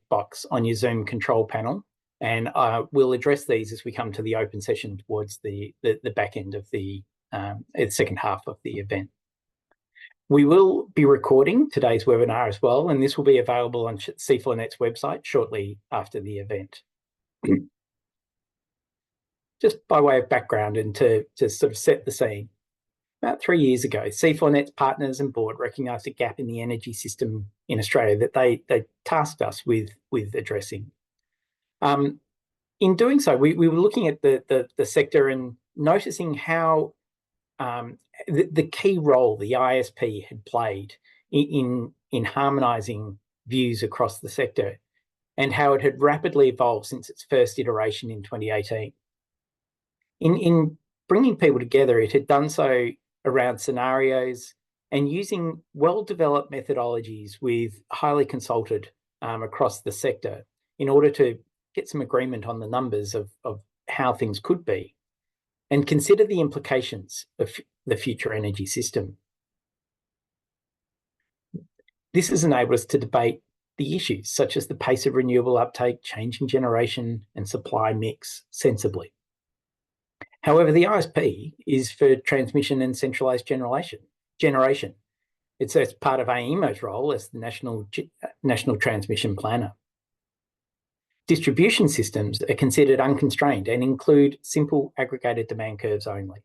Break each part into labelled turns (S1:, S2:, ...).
S1: box on your Zoom control panel, and we'll address these as we come to the open session towards the back end of the second half of the event. We will be recording today's webinar as well, and this will be available on C4Net's website shortly after the event. Just by way of background and to sort of set the scene, about 3 years ago, C4Net's partners and board recognised a gap in the energy system in Australia that they tasked us with addressing. In doing so, we were looking at the sector and noticing how the key role the ISP had played in harmonising views across the sector, and how it had rapidly evolved since its first iteration in 2018. In bringing people together, it had done so around scenarios and using well-developed methodologies with highly consulted across the sector in order to get some agreement on the numbers of how things could be and consider the implications of the future energy system. This has enabled us to debate the issues such as the pace of renewable uptake, changing generation and supply mix sensibly. However, the ISP is for transmission and centralised generation. It's part of AEMO's role as the National Transmission Planner. Distribution systems are considered unconstrained and include simple aggregated demand curves only.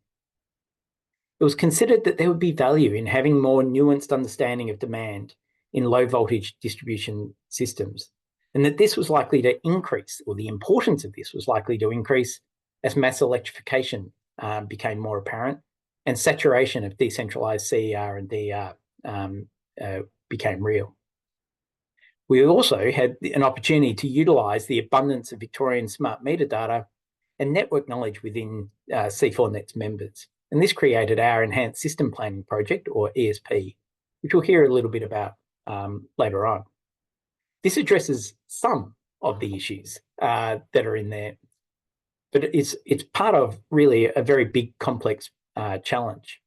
S1: It was considered that there would be value in having more nuanced understanding of demand in low voltage distribution systems, and that this was likely to increase, or the importance of this was likely to increase as mass electrification became more apparent and saturation of decentralised CER and DER became real. We also had an opportunity to utilise the abundance of Victorian smart meter data and network knowledge within C4Net's members. And this created our Enhanced System Planning Project, or ESP, which we'll hear a little bit about later on. This addresses some of the issues that are in there, but it's part of really a very big, complex challenge.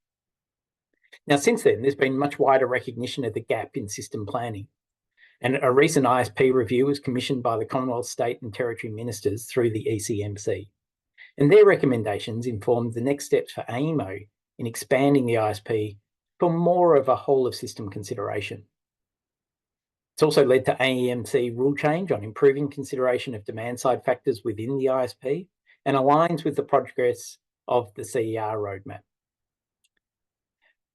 S1: Now, since then, there's been much wider recognition of the gap in system planning. And a recent ISP review was commissioned by the Commonwealth, State and Territory Ministers through the ECMC. And their recommendations informed the next steps for AEMO in expanding the ISP for more of a whole of system consideration. It's also led to AEMC rule change on improving consideration of demand side factors within the ISP and aligns with the progress of the CER roadmap.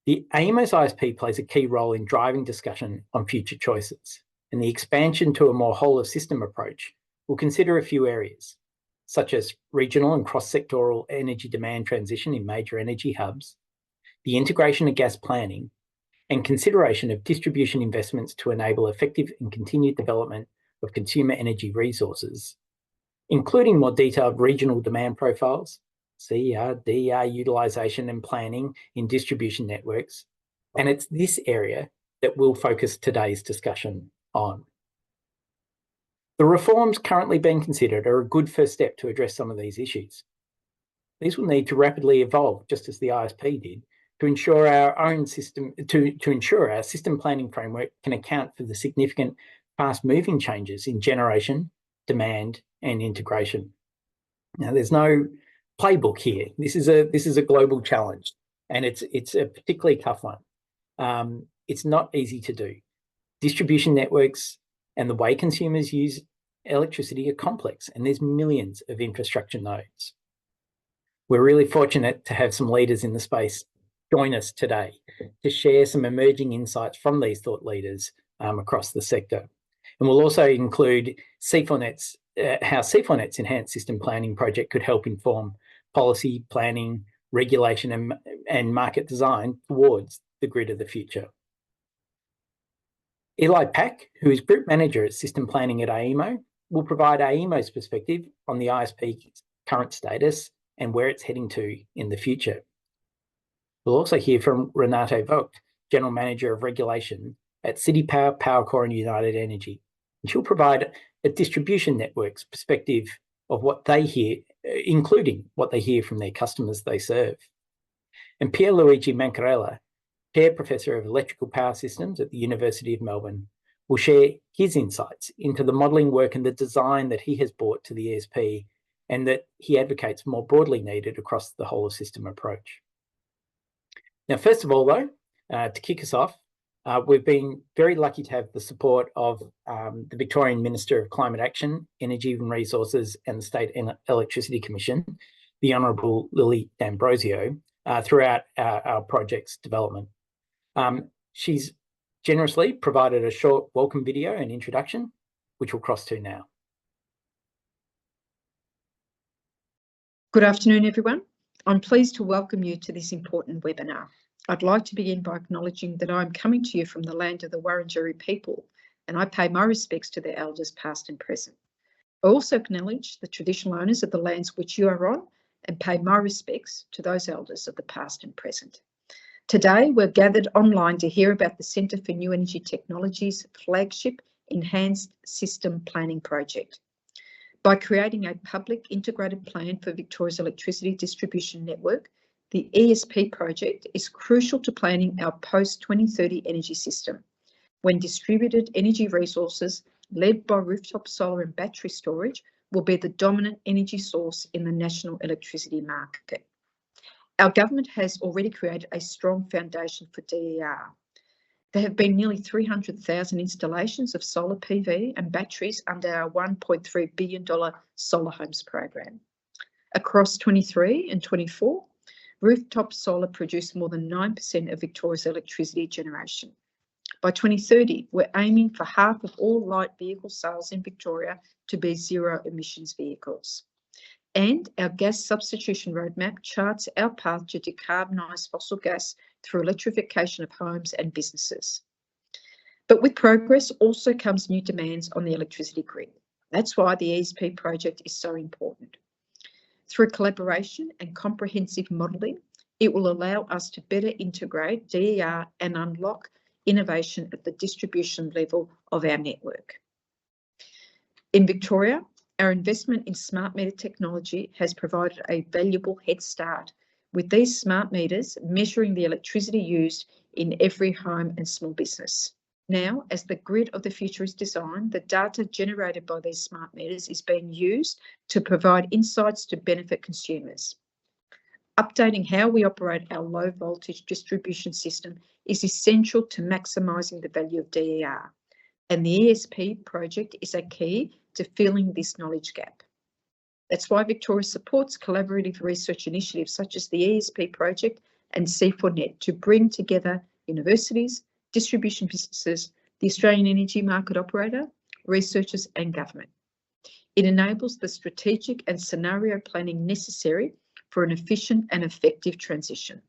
S1: The AEMO's ISP plays a key role in driving discussion on future choices, and the expansion to a more whole of system approach will consider a few areas, such as regional and cross-sectoral energy demand transition in major energy hubs, the integration of gas planning, and consideration of distribution investments to enable effective and continued development of consumer energy resources, including more detailed regional demand profiles, CER, DER utilisation and planning in distribution networks. And it's this area that we'll focus today's discussion on. The reforms currently being considered are a good first step to address some of these issues. These will need to rapidly evolve, just as the ISP did, to ensure our own system, to ensure our system planning framework can account for the significant fast-moving changes in generation, demand, and integration. Now, there's no playbook here. This is a global challenge, and it's a particularly tough one. It's not easy to do. Distribution networks and the way consumers use electricity are complex, and there's millions of infrastructure nodes. We're really fortunate to have some leaders in the space join us today to share some emerging insights from these thought leaders across the sector. And we'll also include C4Net's, how C4Net's Enhanced System Planning Project could help inform policy, planning, regulation and market design towards the grid of the future. Eli Pack, who is Group Manager at System Planning at AEMO, will provide AEMO's perspective on the ISP's current status and where it's heading to in the future. We'll also hear from Renate Vogt, General Manager of Regulation at City Power, Powercor and United Energy. And she'll provide a distribution network's perspective of what they hear, including what they hear from their customers they serve. And Pierluigi Mancarella, Chair Professor of Electrical Power Systems at the University of Melbourne, will share his insights into the modelling work and the design that he has brought to the ESP and that he advocates more broadly needed across the whole of system approach. Now, first of all, though, to kick us off, we've been very lucky to have the support of the Victorian Minister of Climate Action, Energy and Resources and the State Electricity Commission, the Honourable Lily D'Ambrosio, throughout our project's development. She's generously provided a short welcome video and introduction, which we'll cross to now.
S2: Good afternoon, everyone. I'm pleased to welcome you to this important webinar. I'd like to begin by acknowledging that I'm coming to you from the land of the Wurundjeri people, and I pay my respects to their elders past and present. I also acknowledge the traditional owners of the lands which you are on and pay my respects to those elders of the past and present. Today, we're gathered online to hear about the Centre for New Energy Technologies flagship Enhanced System Planning project. By creating a public integrated plan for Victoria's electricity distribution network, the ESP project is crucial to planning our post-2030 energy system, when distributed energy resources led by rooftop solar and battery storage will be the dominant energy source in the national electricity market. Our government has already created a strong foundation for DER. There have been nearly 300,000 installations of solar PV and batteries under our $1.3 billion Solar Homes program. Across 23 and 24, rooftop solar produced more than 9% of Victoria's electricity generation. By 2030, we're aiming for half of all light vehicle sales in Victoria to be zero emissions vehicles. And our gas substitution roadmap charts our path to decarbonise fossil gas through electrification of homes and businesses. But with progress also comes new demands on the electricity grid. That's why the ESP project is so important. Through collaboration and comprehensive modelling, it will allow us to better integrate DER and unlock innovation at the distribution level of our network. In Victoria, our investment in smart meter technology has provided a valuable head start, with these smart meters measuring the electricity used in every home and small business. Now, as the grid of the future is designed, the data generated by these smart meters is being used to provide insights to benefit consumers. Updating how we operate our low voltage distribution system is essential to maximising the value of DER, and the ESP project is a key to filling this knowledge gap. That's why Victoria supports collaborative research initiatives such as the ESP project and C4Net to bring together universities, distribution businesses, the Australian Energy Market Operator, researchers and government. It enables the strategic and scenario planning necessary for an efficient and effective transition.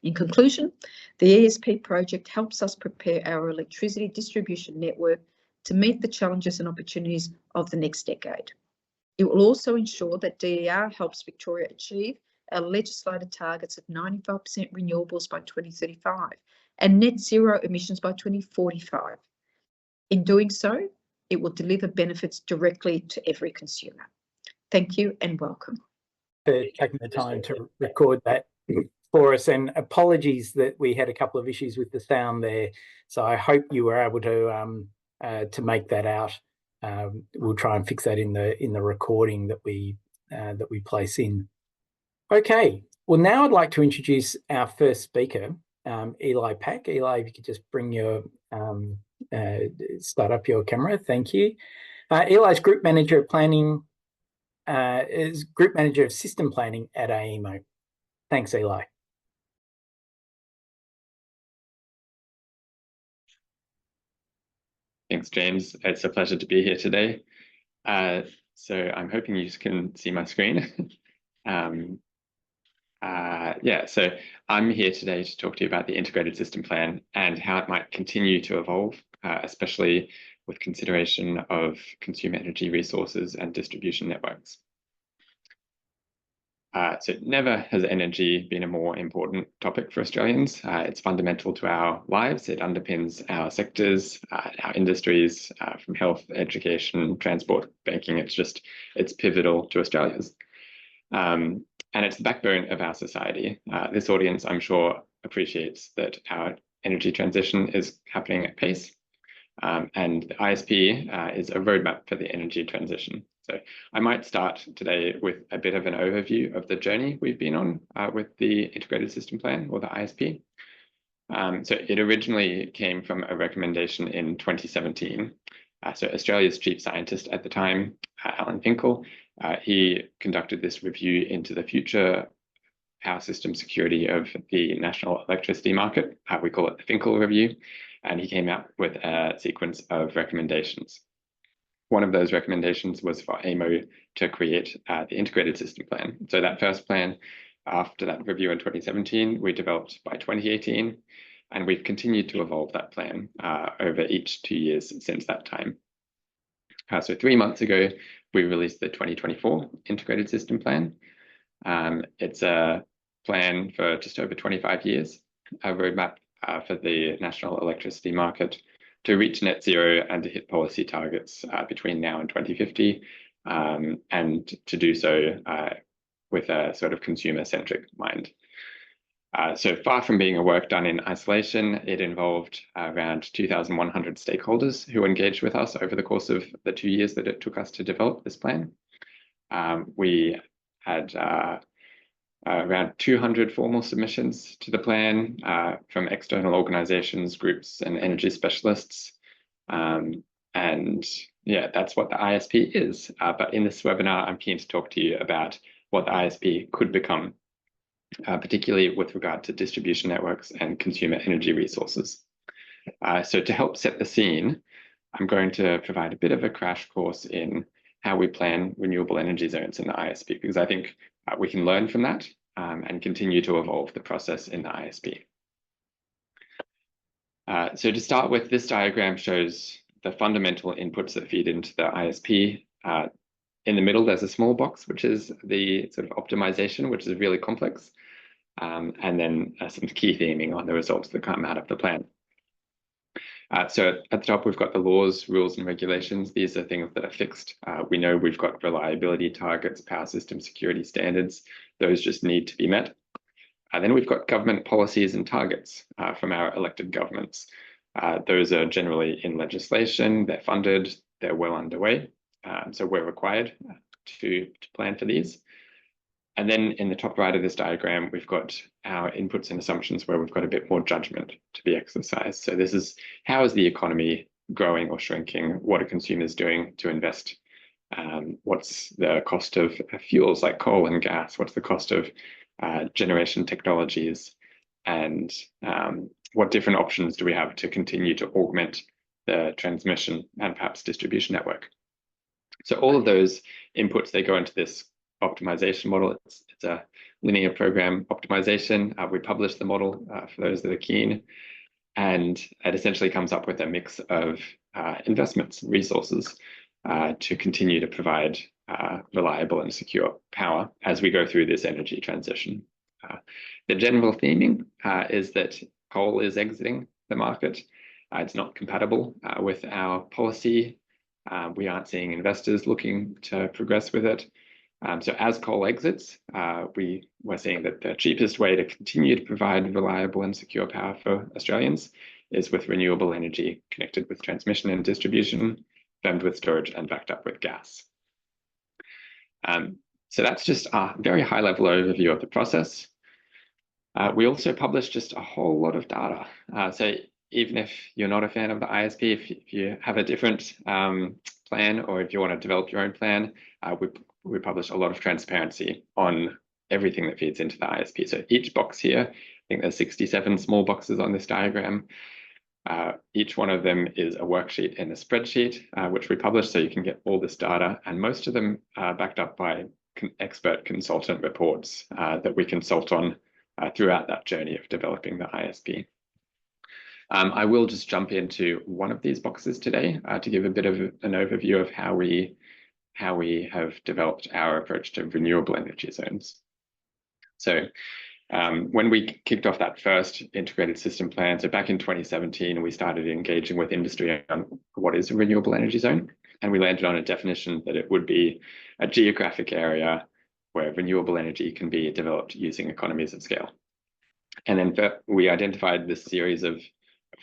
S2: In conclusion, the ESP project helps us prepare our electricity distribution network to meet the challenges and opportunities of the next decade. It will also ensure that DER helps Victoria achieve our legislated targets of 95% renewables by 2035 and net zero emissions by 2045. In doing so, it will deliver benefits directly to every consumer. Thank you and welcome.
S1: For taking the time to record that for us, and apologies that we had a couple of issues with the sound there. So I hope you were able to make that out. We'll try and fix that in the recording that we place in. Okay, well now I'd like to introduce our first speaker, Eli Pack. Eli, if you could just bring your start up your camera, thank you. Eli's Group Manager of Planning, is Group Manager of System Planning at AEMO. Thanks, Eli.
S3: Thanks, James. It's a pleasure to be here today. So I'm hoping you can see my screen. So I'm here today to talk to you about the integrated system plan and how it might continue to evolve, especially with consideration of consumer energy resources and distribution networks. So never has energy been a more important topic for Australians. It's fundamental to our lives. It underpins our sectors, our industries, from health, education, transport, banking. It's pivotal to Australia's. And it's the backbone of our society. This audience, I'm sure, appreciates that our energy transition is happening at pace. And the ISP is a roadmap for the energy transition. So I might start today with a bit of an overview of the journey we've been on with the Integrated System Plan, or the ISP. So it originally came from a recommendation in 2017. So Australia's chief scientist at the time, Alan Finkel, he conducted this review into the future power system security of the national electricity market. We call it the Finkel Review. And he came out with a sequence of recommendations. One of those recommendations was for AEMO to create the Integrated System Plan. So that first plan, after that review in 2017, we developed by 2018, and we've continued to evolve that plan over each 2 years since that time. So 3 months ago, we released the 2024 Integrated System Plan. It's a plan for just over 25 years, a roadmap for the national electricity market to reach net zero and to hit policy targets between now and 2050, and to do so with a sort of consumer-centric mind. So far from being a work done in isolation, it involved around 2,100 stakeholders who engaged with us over the course of the 2 years that it took us to develop this plan. We had around 200 formal submissions to the plan from external organizations, groups, and energy specialists. And yeah, that's what the ISP is. But in this webinar, I'm keen to talk to you about what the ISP could become, particularly with regard to distribution networks and consumer energy resources. So to help set the scene, I'm going to provide a bit of a crash course in how we plan renewable energy zones in the ISP, because I think we can learn from that and continue to evolve the process in the ISP. So to start with, this diagram shows the fundamental inputs that feed into the ISP. In the middle, there's a small box, which is the sort of optimization, which is really complex, and then some key theming on the results that come out of the plan. So at the top, we've got the laws, rules, and regulations. These are things that are fixed. We know we've got reliability targets, power system security standards. Those just need to be met. Then we've got government policies and targets from our elected governments. Those are generally in legislation, they're funded, they're well underway. So we're required to plan for these. And then in the top right of this diagram, we've got our inputs and assumptions where we've got a bit more judgment to be exercised. So this is, how is the economy growing or shrinking? What are consumers doing to invest? What's the cost of fuels like coal and gas? What's the cost of generation technologies? And what different options do we have to continue to augment the transmission and perhaps distribution network? So all of those inputs, they go into this optimization model. It's a linear program optimization. We publish the model for those that are keen, and it essentially comes up with a mix of investments and resources to continue to provide reliable and secure power as we go through this energy transition. The general theming is that coal is exiting the market. It's not compatible with our policy. We aren't seeing investors looking to progress with it. So as coal exits, we're seeing that the cheapest way to continue to provide reliable and secure power for Australians is with renewable energy connected with transmission and distribution, firmed with storage, and backed up with gas. So that's just a very high-level overview of the process. We also publish just a whole lot of data. So even if you're not a fan of the ISP, if you have a different plan, or if you want to develop your own plan, we publish a lot of transparency on everything that feeds into the ISP. So each box here, I think there's 67 small boxes on this diagram. Each one of them is a worksheet in a spreadsheet, which we publish so you can get all this data. And most of them are backed up by expert consultant reports that we consult on throughout that journey of developing the ISP. I will just jump into one of these boxes today to give a bit of an overview of how we have developed our approach to renewable energy zones. So when we kicked off that first integrated system plan, so back in 2017, we started engaging with industry on what is a renewable energy zone. And we landed on a definition that it would be a geographic area where renewable energy can be developed using economies of scale. And then we identified this series of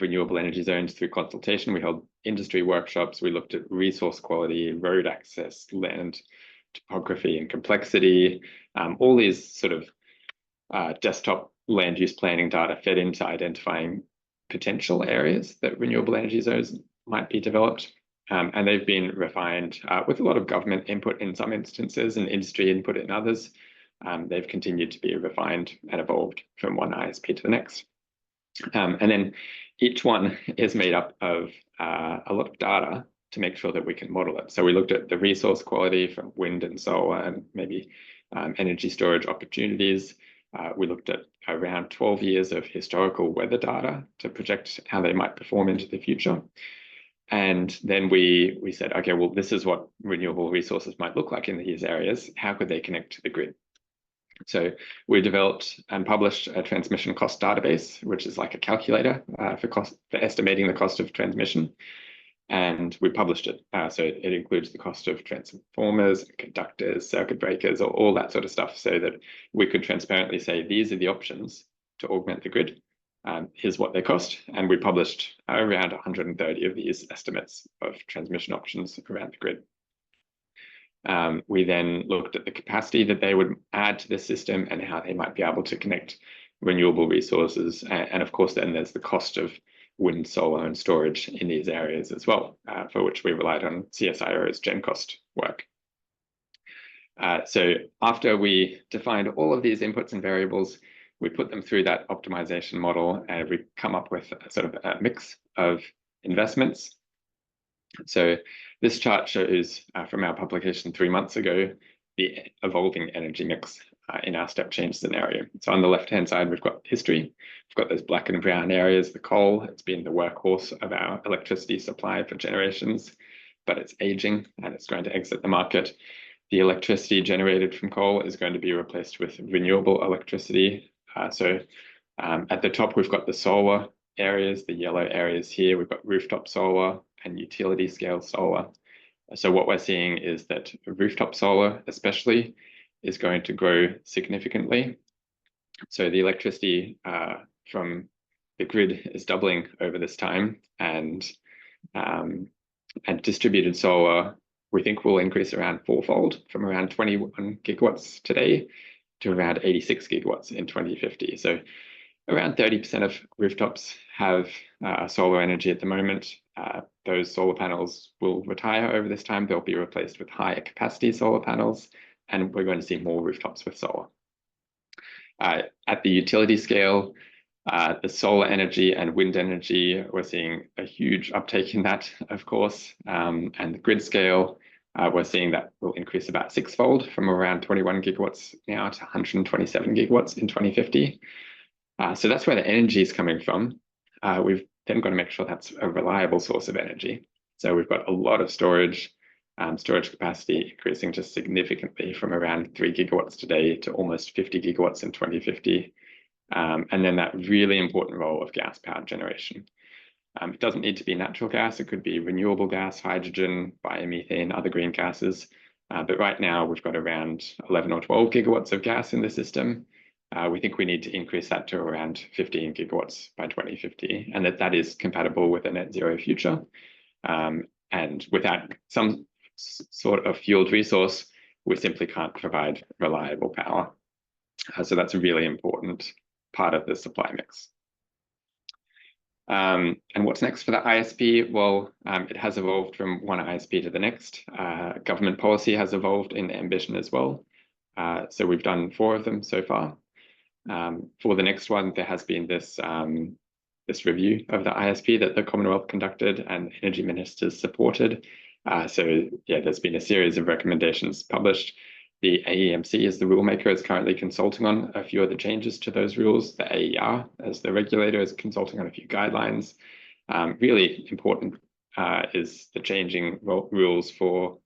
S3: renewable energy zones through consultation. We held industry workshops. We looked at resource quality, road access, land topography and complexity, all these sort of desktop land use planning data fed into identifying potential areas that renewable energy zones might be developed. And they've been refined with a lot of government input in some instances and industry input in others. They've continued to be refined and evolved from one ISP to the next. And then each one is made up of a lot of data to make sure that we can model it. So we looked at the resource quality from wind and solar and maybe energy storage opportunities. We looked at around 12 years of historical weather data to project how they might perform into the future. And then we said, okay, well, this is what renewable resources might look like in these areas. How could they connect to the grid? So we developed and published a transmission cost database, which is like a calculator for estimating the cost of transmission. And we published it. So it includes the cost of transformers, conductors, circuit breakers, all that sort of stuff, so that we could transparently say, these are the options to augment the grid. Here's what they cost. And we published around 130 of these estimates of transmission options around the grid. We then looked at the capacity that they would add to the system and how they might be able to connect renewable resources. And of course, then there's the cost of wind, solar, and storage in these areas as well, for which we relied on CSIRO's Gen Cost work. So after we defined all of these inputs and variables, we put them through that optimization model, and we come up with a sort of a mix of investments. So this chart shows from our publication 3 months ago, the evolving energy mix in our step change scenario. So on the left-hand side, we've got history. We've got those black and brown areas, the coal. It's been the workhorse of our electricity supply for generations, but it's aging and it's going to exit the market. The electricity generated from coal is going to be replaced with renewable electricity. So at the top, we've got the solar areas, the yellow areas here. We've got rooftop solar and utility scale solar. So what we're seeing is that rooftop solar especially is going to grow significantly. So the electricity from the grid is doubling over this time, and distributed solar, we think, will increase around fourfold from around 21 gigawatts today to around 86 gigawatts in 2050. So around 30% of rooftops have solar energy at the moment. Those solar panels will retire over this time. They'll be replaced with higher capacity solar panels, and we're going to see more rooftops with solar. At the utility scale, the solar energy and wind energy, we're seeing a huge uptake in that, of course. And the grid scale, we're seeing that will increase about sixfold from around 21 gigawatts now to 127 gigawatts in 2050. So that's where the energy is coming from. We've then got to make sure that's a reliable source of energy. So we've got a lot of storage capacity increasing just significantly from around 3 gigawatts today to almost 50 gigawatts in 2050. And then that really important role of gas powered generation. It doesn't need to be natural gas. It could be renewable gas, hydrogen, biomethane, other green gases. But right now we've got around 11 or 12 gigawatts of gas in the system. We think we need to increase that to around 15 gigawatts by 2050, and that is compatible with a net zero future. And without some sort of fueled resource, we simply can't provide reliable power. So that's a really important part of the supply mix. And what's next for the ISP? Well, it has evolved from one ISP to the next. Government policy has evolved in ambition as well. So we've done 4 of them so far. For the next one, there has been this review of the ISP that the Commonwealth conducted and energy ministers supported. So yeah, there's been a series of recommendations published. The AEMC, as the rulemaker, is currently consulting on a few of the changes to those rules. The AER, as the regulator, is consulting on a few guidelines. Really important is the changing rules for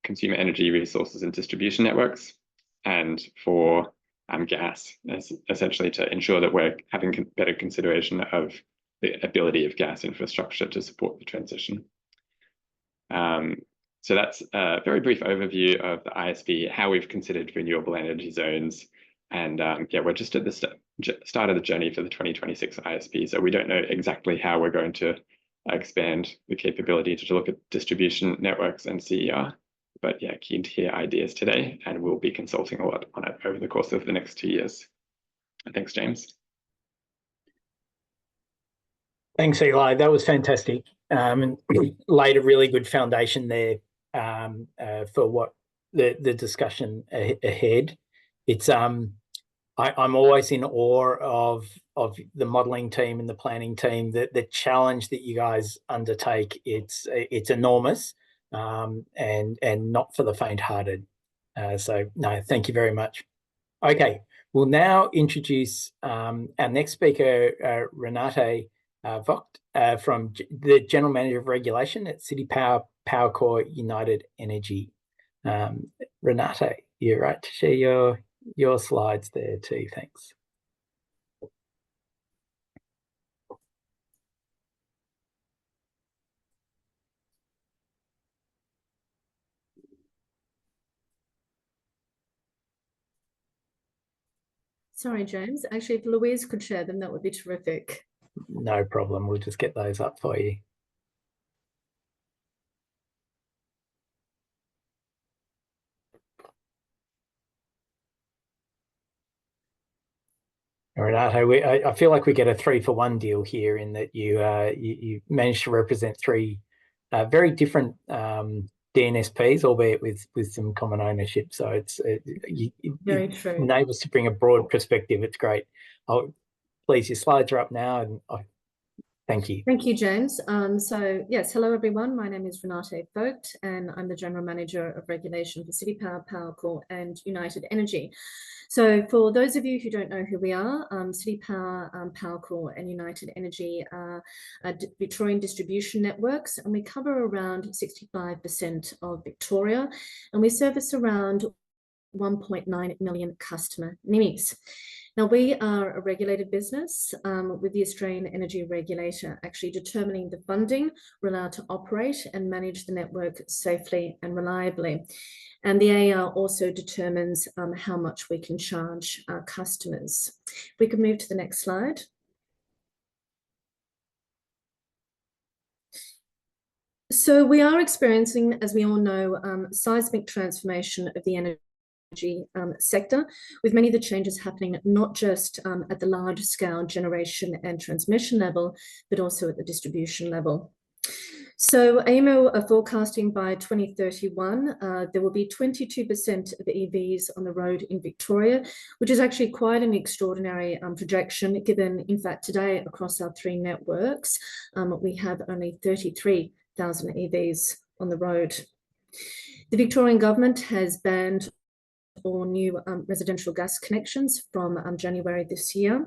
S3: consumer energy resources and distribution networks, and for gas, essentially to ensure that we're having better consideration of the ability of gas infrastructure to support the transition. So that's a very brief overview of the ISP, how we've considered renewable energy zones, And yeah, we're just at the start of the journey for the 2026 ISP. So we don't know exactly how we're going to expand the capability to look at distribution networks and CER. But yeah, keen to hear ideas today, and we'll be consulting a lot on it over the course of the next 2 years. Thanks, James.
S1: Thanks, Eli. That was fantastic, and laid a really good foundation there for what the discussion ahead. It's I'm always in awe of the modelling team and the planning team. The challenge that you guys undertake, it's enormous, and not for the faint-hearted. So no, thank you very much. Okay, we'll now introduce our next speaker, Renate Vogt, from the General Manager of Regulation at City Powercorp United Energy. Renate, you're right to share your slides there too. Thanks.
S4: Sorry, James. Actually, if Louise could share them, that would be terrific.
S1: No problem. We'll just get those up for you. Renate, I feel like we get a 3-for-1 deal here in that you managed to represent 3 very different DNSPs, albeit with some common ownership. So
S4: Very true.
S1: Enables to bring a broad perspective. It's great. Please, your slides are up now, and thank you.
S4: Thank you, James. So yes, hello everyone. My name is Renate Vogt, and I'm the General Manager of Regulation for City Powercorp and United Energy. So for those of you who don't know who we are, City Powercorp and United Energy are Victorian distribution networks, and we cover around 65% of Victoria, and we service around 1.9 million customer NIMIs. Now, we are a regulated business with the Australian Energy Regulator actually determining the funding we're allowed to operate and manage the network safely and reliably. And the AR also determines how much we can charge our customers. If we can move to the next slide. So we are experiencing, as we all know, seismic transformation of the energy sector, with many of the changes happening not just at the large scale generation and transmission level, but also at the distribution level. So AEMO are forecasting by 2031, there will be 22% of EVs on the road in Victoria, which is actually quite an extraordinary projection, given, in fact, today across our 3 networks, we have only 33,000 EVs on the road. The Victorian government has banned all new residential gas connections from January this year,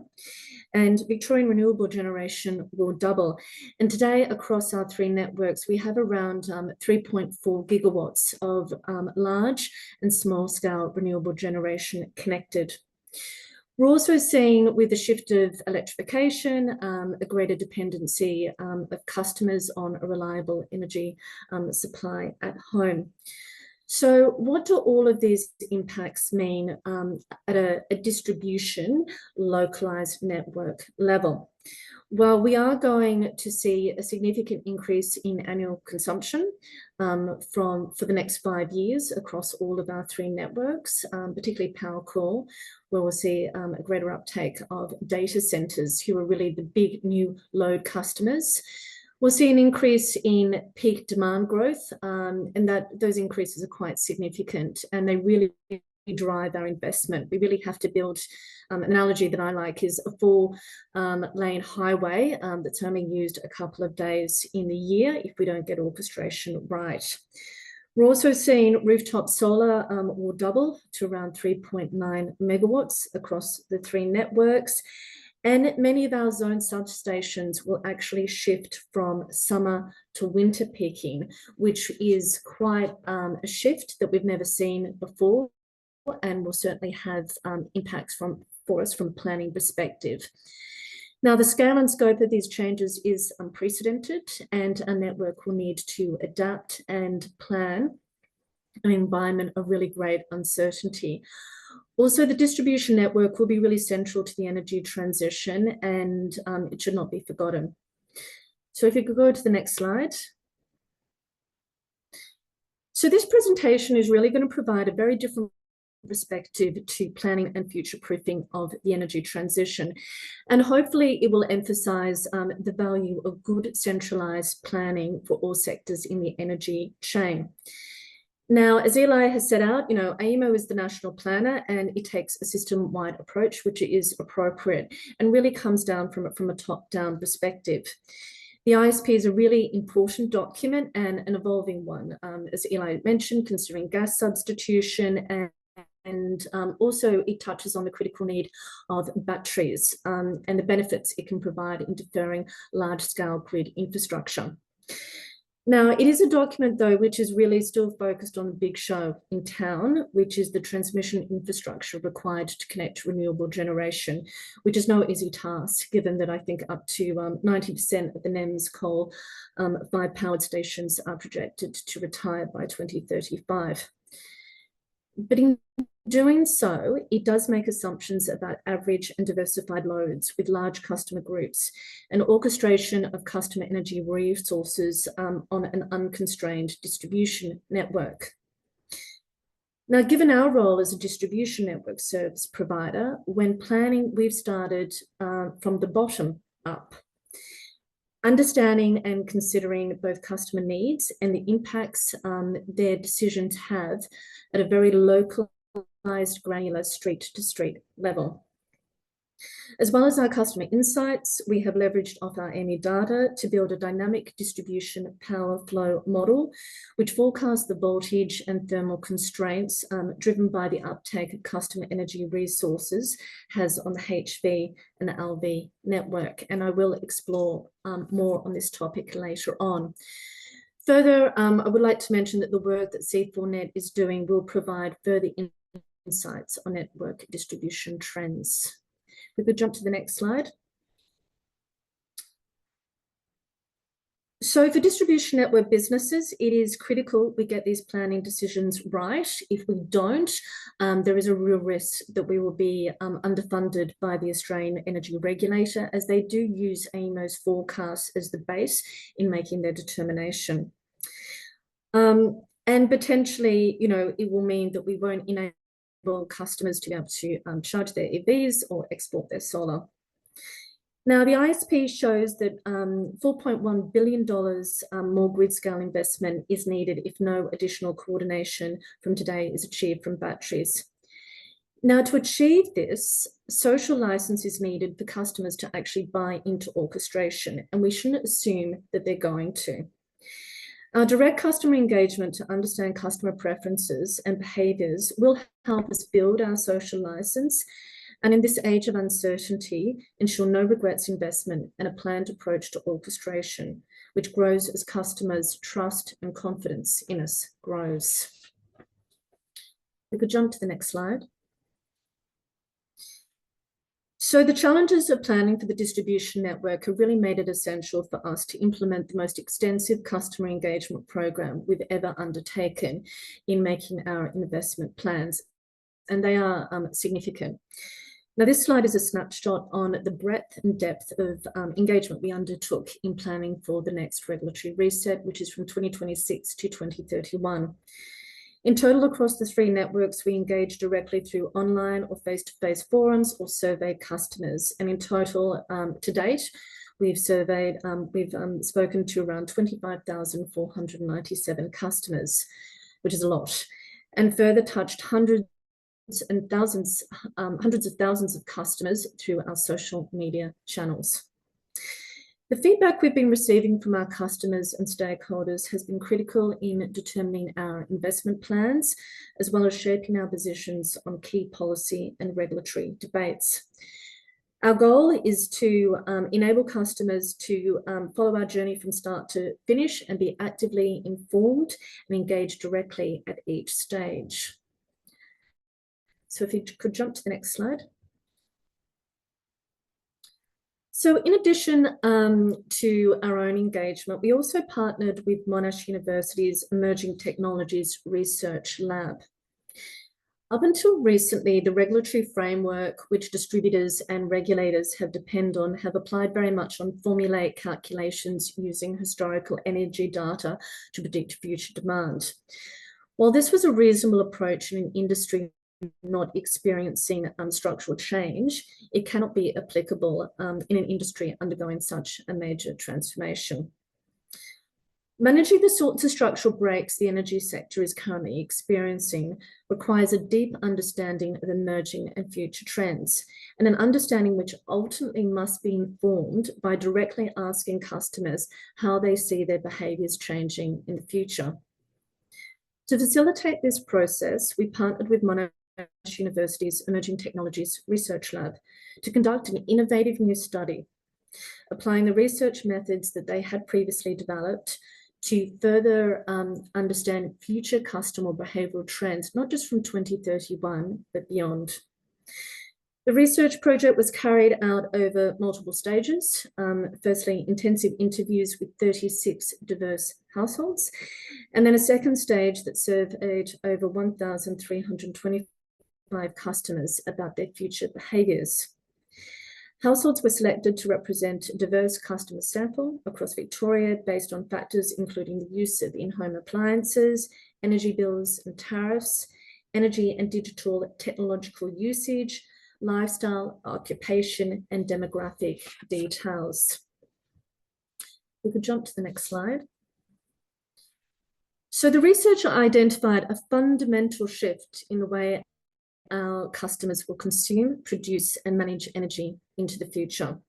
S4: and Victorian renewable generation will double. And today, across our 3 networks, we have around 3.4 gigawatts of large and small scale renewable generation connected. We're also seeing, with the shift of electrification, a greater dependency of customers on a reliable energy supply at home. So what do all of these impacts mean at a distribution localized network level? Well, we are going to see a significant increase in annual consumption for the next 5 years across all of our 3 networks, particularly Powercorp, where we'll see a greater uptake of data centers, who are really the big new load customers. We'll see an increase in peak demand growth, and those increases are quite significant, and they really drive our investment. We really have to build, an analogy that I like is a 4-lane highway that's only used a couple of days in the year if we don't get orchestration right. We're also seeing rooftop solar will double to around 3.9 megawatts across the 3 networks. And many of our zone substations will actually shift from summer to winter peaking, which is quite a shift that we've never seen before, and will certainly have impacts for us from a planning perspective. Now, the scale and scope of these changes is unprecedented, and a network will need to adapt and plan an environment of really great uncertainty. Also, the distribution network will be really central to the energy transition, and it should not be forgotten. So if you could go to the next slide. So this presentation is really going to provide a very different perspective to planning and future-proofing of the energy transition. And hopefully it will emphasize the value of good centralized planning for all sectors in the energy chain. Now, as Eli has set out, AEMO is the national planner, and it takes a system-wide approach, which is appropriate and really comes down from a top-down perspective. The ISP is a really important document and an evolving one, as Eli mentioned, considering gas substitution, and also it touches on the critical need of batteries and the benefits it can provide in deferring large-scale grid infrastructure. Now, it is a document, though, which is really still focused on the big show in town, which is the transmission infrastructure required to connect to renewable generation, which is no easy task, given that I think up to 90% of the NEMS coal-fired powered stations are projected to retire by 2035. But in doing so, it does make assumptions about average and diversified loads with large customer groups and orchestration of customer energy resources on an unconstrained distribution network. Now, given our role as a distribution network service provider, when planning, we've started from the bottom up, understanding and considering both customer needs and the impacts their decisions have at a very localized, granular street-to-street level. As well as our customer insights, we have leveraged off our AMI data to build a dynamic distribution power flow model, which forecasts the voltage and thermal constraints driven by the uptake of customer energy resources has on the HV and the LV network. And I will explore more on this topic later on. Further, I would like to mention that the work that C4Net is doing will provide further insights on network distribution trends. We could jump to the next slide. So for distribution network businesses, it is critical we get these planning decisions right. If we don't, there is a real risk that we will be underfunded by the Australian Energy Regulator, as they do use AEMO's forecasts as the base in making their determination. And potentially, it will mean that we won't enable customers to be able to charge their EVs or export their solar. Now, the ISP shows that $4.1 billion more grid scale investment is needed if no additional coordination from today is achieved from batteries. Now, to achieve this, social license is needed for customers to actually buy into orchestration, and we shouldn't assume that they're going to. Our direct customer engagement to understand customer preferences and behaviours will help us build our social license, and in this age of uncertainty, ensure no regrets investment and a planned approach to orchestration, which grows as customers' trust and confidence in us grows. We could jump to the next slide. So the challenges of planning for the distribution network have really made it essential for us to implement the most extensive customer engagement program we've ever undertaken in making our investment plans, and they are significant. Now, this slide is a snapshot on the breadth and depth of engagement we undertook in planning for the next regulatory reset, which is from 2026 to 2031. In total, across the three networks, we engage directly through online or face-to-face forums or survey customers. And in total, to date, we've spoken to around 25,497 customers, which is a lot, and further touched hundreds of thousands of customers through our social media channels. The feedback we've been receiving from our customers and stakeholders has been critical in determining our investment plans, as well as shaping our positions on key policy and regulatory debates. Our goal is to enable customers to follow our journey from start to finish and be actively informed and engaged directly at each stage. So if you could jump to the next slide. So in addition to our own engagement, we also partnered with Monash University's Emerging Technologies Research Lab. Up until recently, the regulatory framework which distributors and regulators have depended on have applied very much on formulaic calculations using historical energy data to predict future demand. While this was a reasonable approach in an industry not experiencing structural change, it cannot be applicable in an industry undergoing such a major transformation. Managing the sorts of structural breaks the energy sector is currently experiencing requires a deep understanding of emerging and future trends, and an understanding which ultimately must be informed by directly asking customers how they see their behaviours changing in the future. To facilitate this process, we partnered with Monash University's Emerging Technologies Research Lab to conduct an innovative new study, applying the research methods that they had previously developed to further understand future customer behavioural trends, not just from 2031, but beyond. The research project was carried out over multiple stages. Firstly, intensive interviews with 36 diverse households, and then a second stage that surveyed over 1,325 customers about their future behaviours. Households were selected to represent a diverse customer sample across Victoria based on factors including the use of in-home appliances, energy bills and tariffs, energy and digital technological usage, lifestyle, occupation, and demographic details. We could jump to the next slide. So the researcher identified a fundamental shift in the way our customers will consume, produce, and manage energy into the future.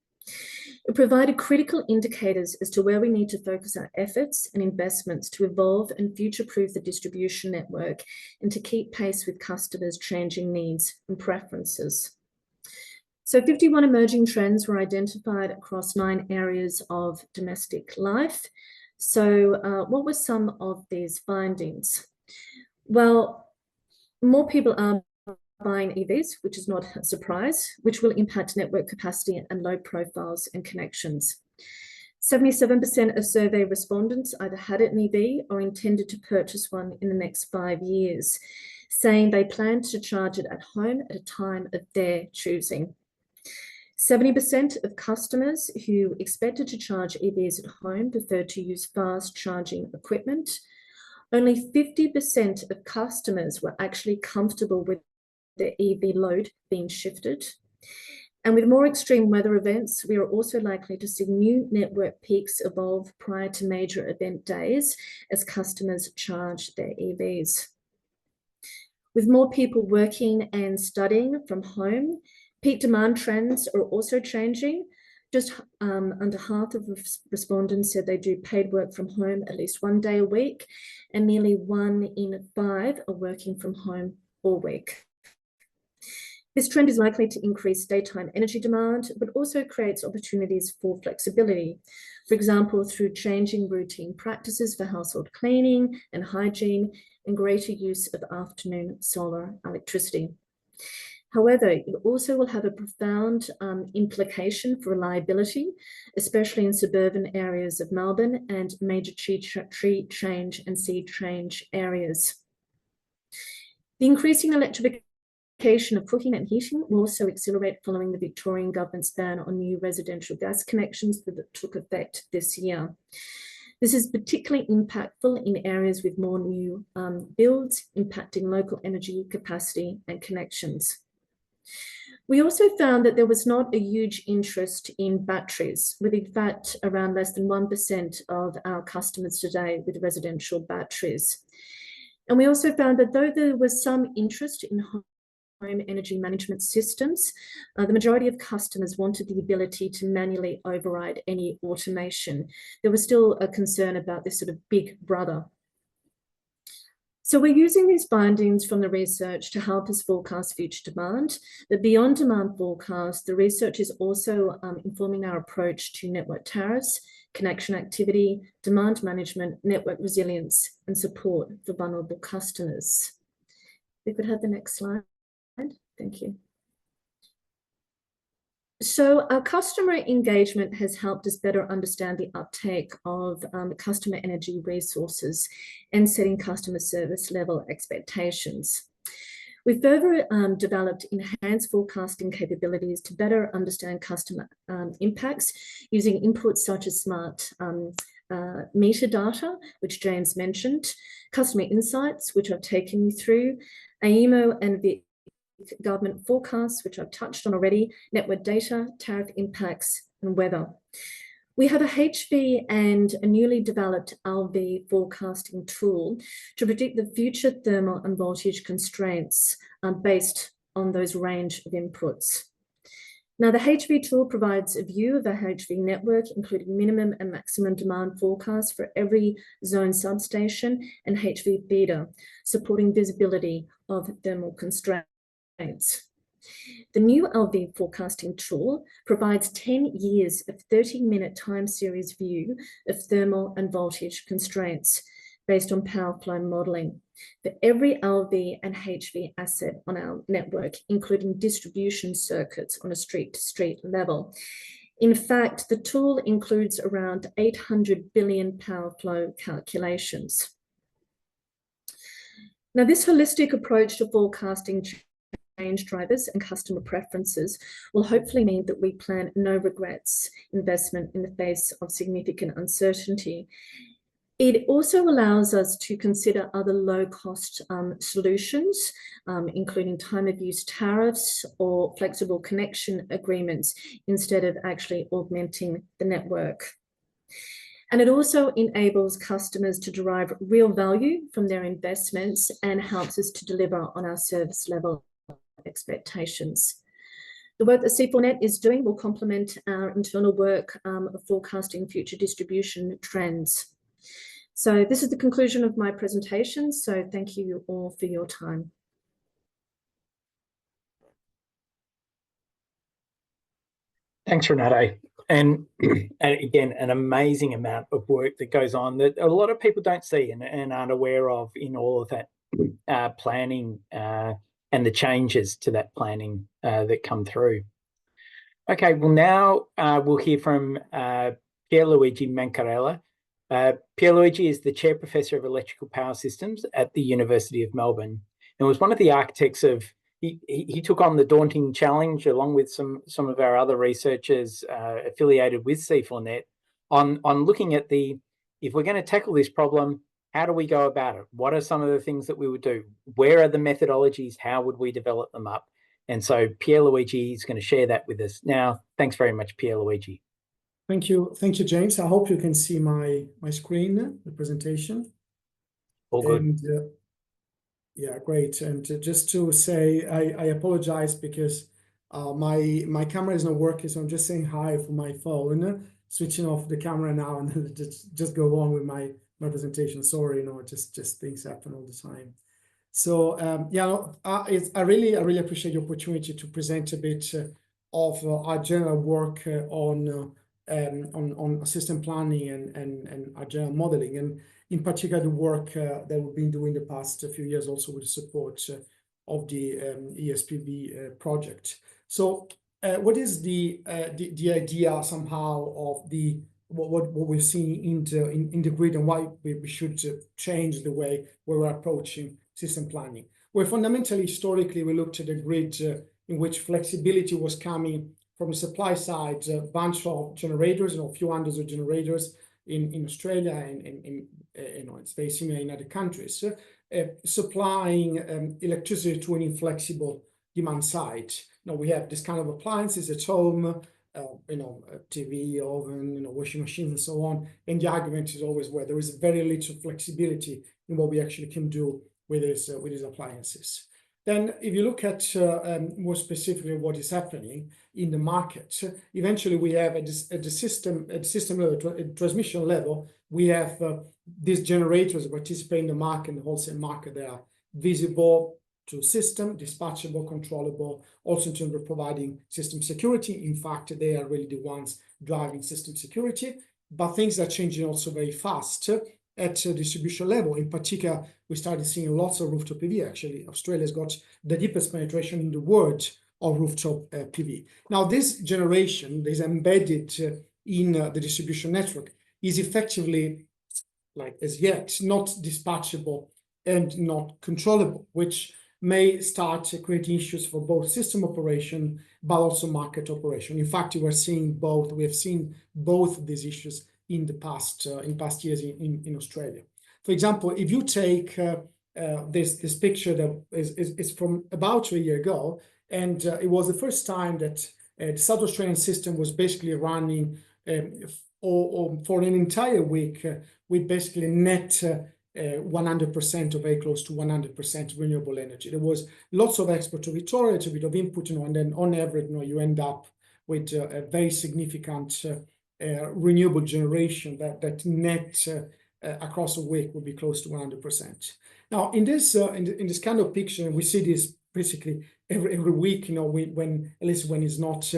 S4: It provided critical indicators as to where we need to focus our efforts and investments to evolve and future-proof the distribution network and to keep pace with customers' changing needs and preferences. So 51 emerging trends were identified across 9 areas of domestic life. So what were some of these findings? Well, more people are buying EVs, which is not a surprise, which will impact network capacity and load profiles and connections. 77% of survey respondents either had an EV or intended to purchase one in the next 5 years, saying they planned to charge it at home at a time of their choosing. 70% of customers who expected to charge EVs at home preferred to use fast charging equipment. Only 50% of customers were actually comfortable with the EV load being shifted. And with more extreme weather events, we are also likely to see new network peaks evolve prior to major event days as customers charge their EVs. With more people working and studying from home, peak demand trends are also changing. Just under half of respondents said they do paid work from home at least 1 day a week, and nearly 1 in 5 are working from home all week. This trend is likely to increase daytime energy demand, but also creates opportunities for flexibility, for example, through changing routine practices for household cleaning and hygiene and greater use of afternoon solar electricity. However, it also will have a profound implication for reliability, especially in suburban areas of Melbourne and major tree change and sea change areas. The increasing electrification of cooking and heating will also accelerate following the Victorian government's ban on new residential gas connections that took effect this year. This is particularly impactful in areas with more new builds, impacting local energy capacity and connections. We also found that there was not a huge interest in batteries, with in fact around less than 1% of our customers today with residential batteries. And we also found that though there was some interest in home energy management systems, the majority of customers wanted the ability to manually override any automation. There was still a concern about this sort of big brother. So we're using these findings from the research to help us forecast future demand. But beyond demand forecast, the research is also informing our approach to network tariffs, connection activity, demand management, network resilience, and support for vulnerable customers. We could have the next slide. Thank you. So our customer engagement has helped us better understand the uptake of customer energy resources and setting customer service level expectations. We've further developed enhanced forecasting capabilities to better understand customer impacts using inputs such as smart meter data, which James mentioned, customer insights, which I've taken you through, AEMO and the government forecasts, which I've touched on already, network data, tariff impacts, and weather. We have a HV and a newly developed LV forecasting tool to predict the future thermal and voltage constraints based on those range of inputs. Now, the HV tool provides a view of a HV network, including minimum and maximum demand forecasts for every zone substation and HV feeder, supporting visibility of thermal constraints. The new LV forecasting tool provides 10 years of 30-minute time series view of thermal and voltage constraints based on power flow modelling for every LV and HV asset on our network, including distribution circuits on a street-to-street level. In fact, the tool includes around 800 billion power flow calculations. Now, this holistic approach to forecasting change drivers and customer preferences will hopefully mean that we plan no regrets investment in the face of significant uncertainty. It also allows us to consider other low-cost solutions, including time-of-use tariffs or flexible connection agreements, instead of actually augmenting the network. And it also enables customers to derive real value from their investments and helps us to deliver on our service level expectations. The work that C4Net is doing will complement our internal work of forecasting future distribution trends. So this is the conclusion of my presentation. So thank you all for your time.
S1: Thanks, Renate. And again, an amazing amount of work that goes on that a lot of people don't see and aren't aware of in all of that planning and the changes to that planning that come through. Okay, well now we'll hear from Pierluigi Mancarella. Pierluigi is the Chair Professor of Electrical Power Systems at the University of Melbourne and was one of the architects of, he took on the daunting challenge along with some of our other researchers affiliated with C4Net on looking at if we're going to tackle this problem, how do we go about it? What are some of the things that we would do? Where are the methodologies? How would we develop them up? And so Pierluigi is going to share that with us. Now, thanks very much, Pierluigi.
S5: Thank you, James. I hope you can see my screen, the presentation.
S1: All good.
S5: And, yeah, great. And just to say, I apologize because my camera is not working, so I'm just saying hi from my phone, switching off the camera now, and just go on with my presentation. Sorry, just things happen all the time. So I really appreciate the opportunity to present a bit of our general work on system planning and our general modeling, and in particular the work that we've been doing the past few years also with the support of the ESPV project. So what is the idea somehow of what we're seeing in the grid and why we should change the way we're approaching system planning? Well, fundamentally, historically, we looked at the grid in which flexibility was coming from the supply side, a bunch of generators, a few hundreds of generators in Australia, and it's very similar in other countries, supplying electricity to an inflexible demand side. Now we have this kind of appliances at home, TV, oven, washing machines, and so on. And the argument is always where there is very little flexibility in what we actually can do with these appliances. Then, if you look at more specifically what is happening in the market, eventually we have at the system level, at transmission level, we have these generators participate in the market, the wholesale market. They are visible to system, dispatchable, controllable, also in terms of providing system security. In fact, they are really the ones driving system security. But things are changing also very fast at distribution level. In particular, we started seeing lots of rooftop PV. Actually, Australia's got the deepest penetration in the world of rooftop PV. Now, this generation is embedded in the distribution network is effectively, like as yet, not dispatchable and not controllable, which may start creating issues for both system operation, but also market operation. In fact, we have seen both of these issues in the past years in Australia. For example, if you take this picture that is from about a year ago, and it was the first time that the South Australian system was basically running or for an entire week with basically net 100% or very close to 100% renewable energy. There was lots of exploratory storage, a bit of input, and then on average, you end up with a very significant renewable generation that net across a week would be close to 100%. Now, in this kind of picture, we see this basically every week, when at least when it's not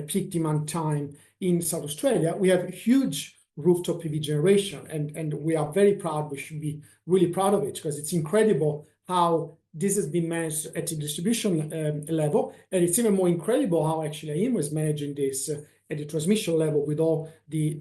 S5: peak demand time in South Australia, we have huge rooftop PV generation, and we are very proud. We should be really proud of it, because it's incredible how this has been managed at the distribution level, and it's even more incredible how actually AEMO is managing this at the transmission level with all the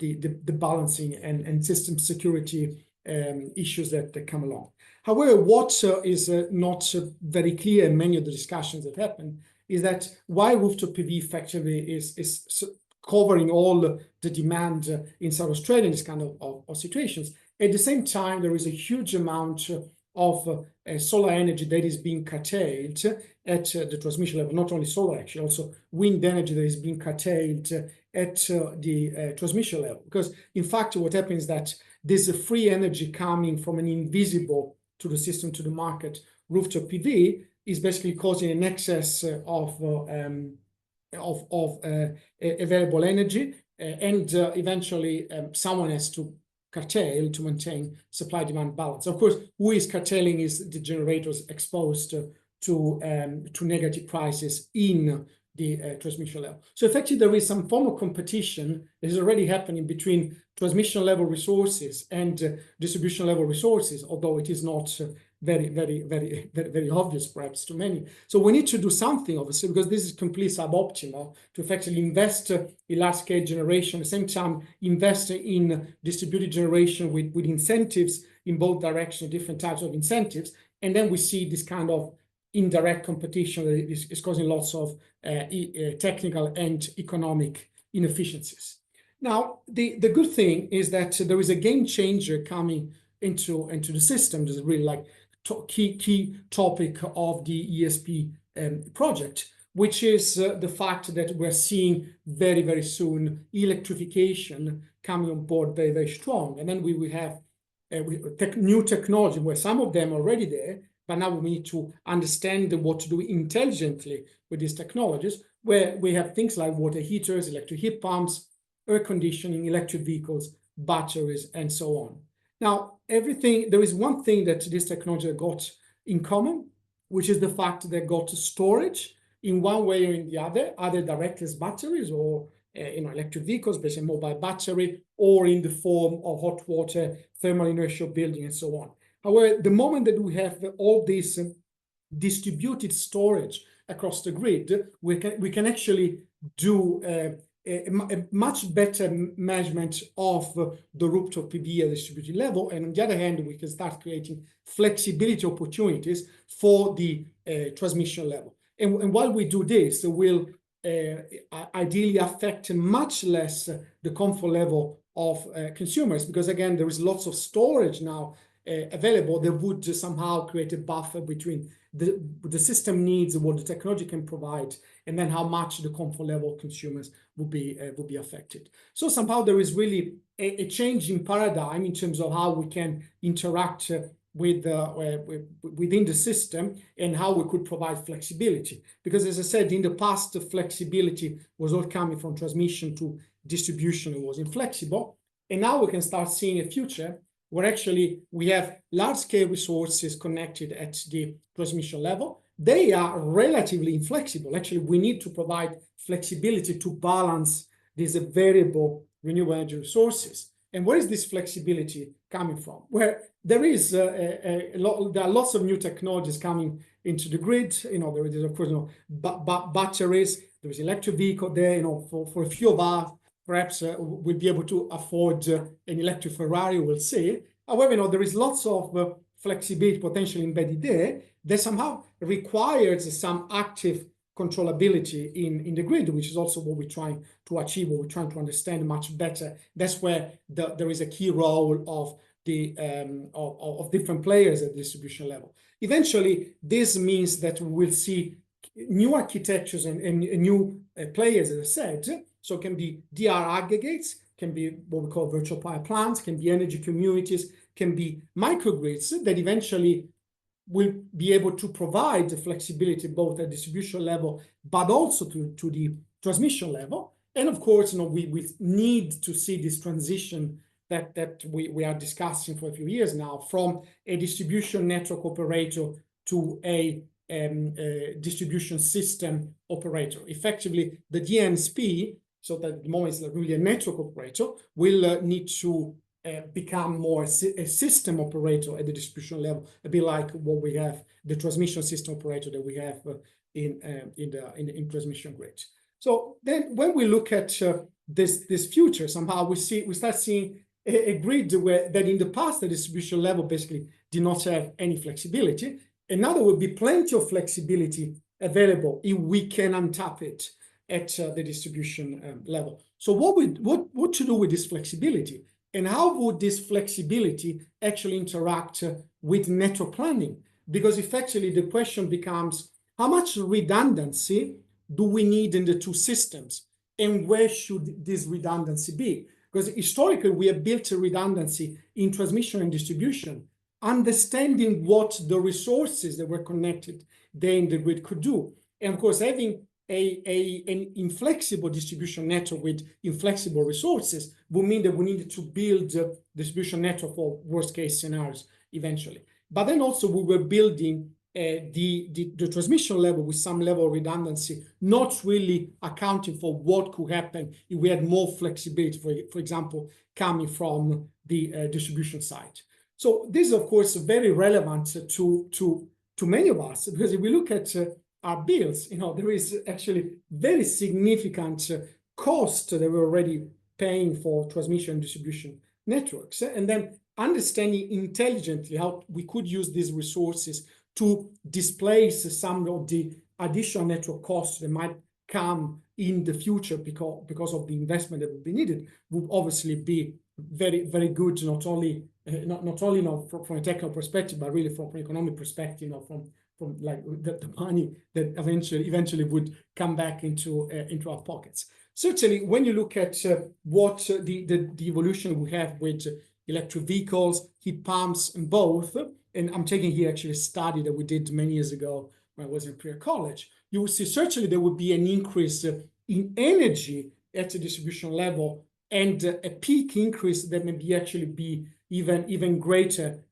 S5: balancing and system security issues that come along. However, what is not very clear in many of the discussions that happen is that while rooftop PV effectively is covering all the demand in South Australia in this kind of situations, at the same time, there is a huge amount of solar energy that is being curtailed at the transmission level. Not only solar, actually, also wind energy that is being curtailed at the transmission level. Because in fact, what happens is that there's a free energy coming from an invisible to the system, to the market. Rooftop PV is basically causing an excess of available energy, and eventually someone has to curtail to maintain supply-demand balance. Of course, who is curtailing is the generators exposed to negative prices in the transmission level. So effectively, there is some form of competition that is already happening between transmission level resources and distribution level resources, although it is not very obvious perhaps to many. So we need to do something, obviously, because this is completely suboptimal to effectively invest in large-scale generation, at the same time invest in distributed generation with incentives in both directions, different types of incentives, and then we see this kind of indirect competition that is causing lots of technical and economic inefficiencies. Now, the good thing is that there is a game changer coming into the system. This is really like key topic of the ESP project, which is the fact that we're seeing very soon electrification coming on board very strong, and then we will have new technology where some of them are already there, but now we need to understand what to do intelligently with these technologies, where we have things like water heaters, electric heat pumps, air conditioning, electric vehicles, batteries, and so on. Now, there is one thing that this technology got in common, which is the fact that got storage in one way or in the other, either directly as batteries or electric vehicles, basically mobile battery, or in the form of hot water, thermal inertial building, and so on. However, the moment that we have all this distributed storage across the grid, we can actually do a much better management of the rooftop PV at the distributed level. And on the other hand, we can start creating flexibility opportunities for the transmission level. And while we do this, it will ideally affect much less the comfort level of consumers, because again, there is lots of storage now available that would somehow create a buffer between the system needs, what the technology can provide, and then how much the comfort level of consumers will be affected. So somehow there is really a change in paradigm in terms of how we can interact within the system and how we could provide flexibility. Because as I said, in the past, the flexibility was all coming from transmission to distribution. It was inflexible. And now we can start seeing a future where actually we have large-scale resources connected at the transmission level. They are relatively inflexible. Actually, we need to provide flexibility to balance these variable renewable energy resources. And where is this flexibility coming from? Where there is there are lots of new technologies coming into the grid. There is, of course, batteries. There is electric vehicle there. For a few of us, perhaps we'll be able to afford an electric Ferrari. We'll see. However, there is lots of flexibility potentially embedded there that somehow requires some active controllability in the grid, which is also what we're trying to achieve, what we're trying to understand much better. That's where there is a key role of the of different players at the distribution level. Eventually, this means that we'll see new architectures and new players, as I said. So it can be DR aggregates, can be what we call virtual power plants, can be energy communities, can be microgrids that eventually will be able to provide the flexibility both at distribution level, but also to the transmission level. And of course, we need to see this transition that we are discussing for a few years now, from a distribution network operator to a distribution system operator. Effectively, the DNSP, so that at the moment is really a network operator, will need to become more a system operator at the distribution level, a bit like what we have, the transmission system operator that we have in transmission grid. So then when we look at this future, somehow we start seeing a grid that in the past the distribution level basically did not have any flexibility, and now there will be plenty of flexibility available if we can untap it at the distribution level. So what to do with this flexibility? And how would this flexibility actually interact with network planning? Because effectively the question becomes, how much redundancy do we need in the two systems? And where should this redundancy be? Because historically we have built a redundancy in transmission and distribution, understanding what the resources that were connected there in the grid could do. And of course, having an inflexible distribution network with inflexible resources will mean that we needed to build a distribution network for worst case scenarios eventually. But then also we were building the transmission level with some level of redundancy, not really accounting for what could happen if we had more flexibility, for example, coming from the distribution side. So this is, of course, very relevant to many of us, because if we look at our bills, there is actually very significant cost that we're already paying for transmission and distribution networks. And then understanding intelligently how we could use these resources to displace some of the additional network costs that might come in the future because of the investment that will be needed would obviously be very, very good, not only from a technical perspective, but really from an economic perspective, from like the money that eventually would come back into our pockets. Certainly, when you look at what the evolution we have with electric vehicles, heat pumps, and both, and I'm taking here actually a study that we did many years ago when I was in pre-college, you will see certainly there would be an increase in energy at the distribution level, and a peak increase that may be even greater,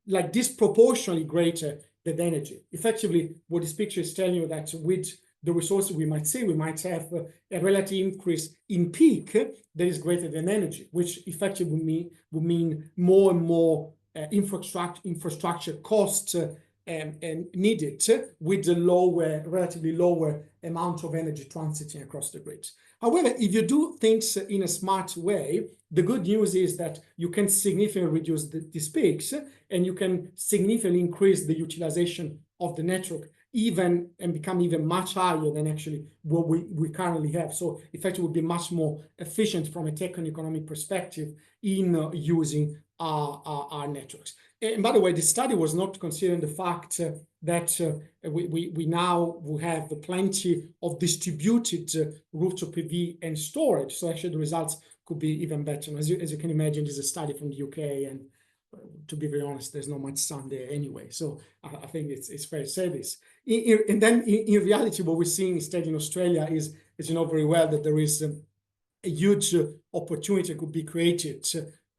S5: like disproportionately greater than energy. Effectively, what this picture is telling you that with the resources we might see, we might have a relative increase in peak that is greater than energy, which effectively would mean more and more infrastructure costs and needed with the relatively lower amount of energy transiting across the grid. However, if you do things in a smart way, the good news is that you can significantly reduce these peaks, and you can significantly increase the utilization of the network and become even much higher than actually what we currently have. So effectively would be much more efficient from a technical economic perspective in using our networks. And by the way, the study was not considering the fact that we now will have plenty of distributed rooftop PV and storage. So actually the results could be even better. As you can imagine, this is a study from the UK, and to be very honest, there's not much sun there anyway. So I think it's fair to say this. And then in reality, what we're seeing instead in Australia is, as you know very well, that there is a huge opportunity could be created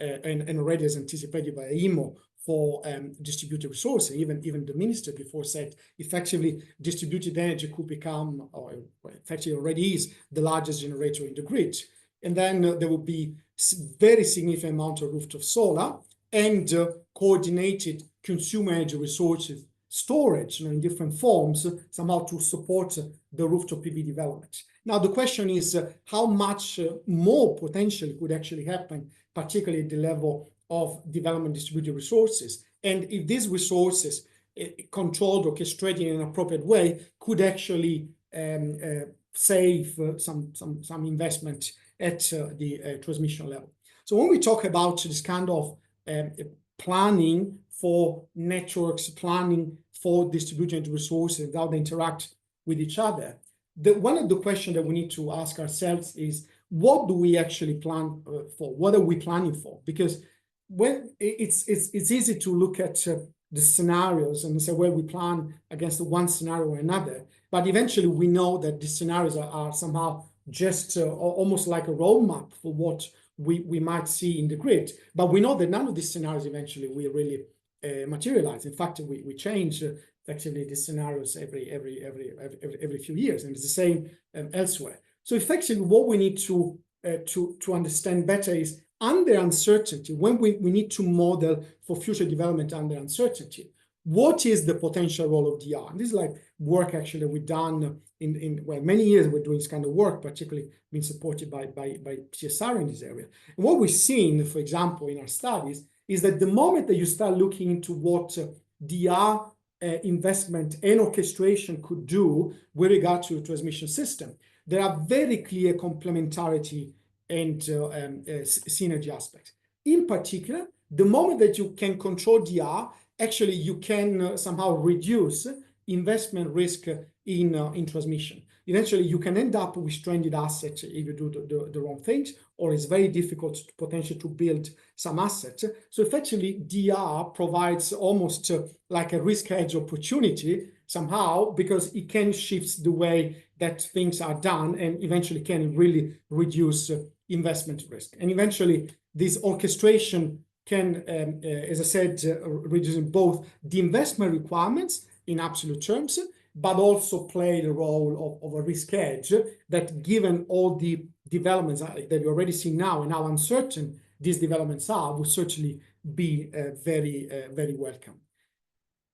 S5: and already as anticipated by IMO for distributed resources. Even the minister before said effectively distributed energy could become, or effectively already is, the largest generator in the grid. And then there will be very significant amount of rooftop solar and coordinated consumer energy resources storage in different forms, somehow to support the rooftop PV development. Now, the question is how much more potentially could actually happen, particularly at the level of development distributed resources. And if these resources controlled, orchestrated in an appropriate way, could actually save some investment at the transmission level. So when we talk about this kind of planning for networks, planning for distributed resources, how they interact with each other, one of the questions that we need to ask ourselves is, what do we actually plan for? What are we planning for? Because when it's easy to look at the scenarios and say, well, we plan against one scenario or another, but eventually we know that the scenarios are somehow just almost like a roadmap for what we might see in the grid. But we know that none of these scenarios eventually will really materialize. In fact, we change effectively these scenarios every few years, and it's the same elsewhere. So effectively, what we need to understand better is, under uncertainty, when we need to model for future development under uncertainty, what is the potential role of DR? And this is like work actually we've done well, many years we're doing this kind of work, particularly being supported by CSR in this area. And what we've seen, for example, in our studies, is that the moment that you start looking into what DR investment and orchestration could do with regard to a transmission system, there are very clear complementarity and synergy aspects. In particular, the moment that you can control DR, actually you can somehow reduce investment risk in transmission. Eventually, you can end up with stranded assets if you do the wrong things, or it's very difficult potentially to build some assets. So effectively, DR provides almost like a risk hedge opportunity somehow, because it can shift the way that things are done and eventually can really reduce investment risk. And eventually, this orchestration can, as I said, reduce both the investment requirements in absolute terms, but also play the role of a risk hedge that, given all the developments that we already see now and how uncertain these developments are, will certainly be very welcome.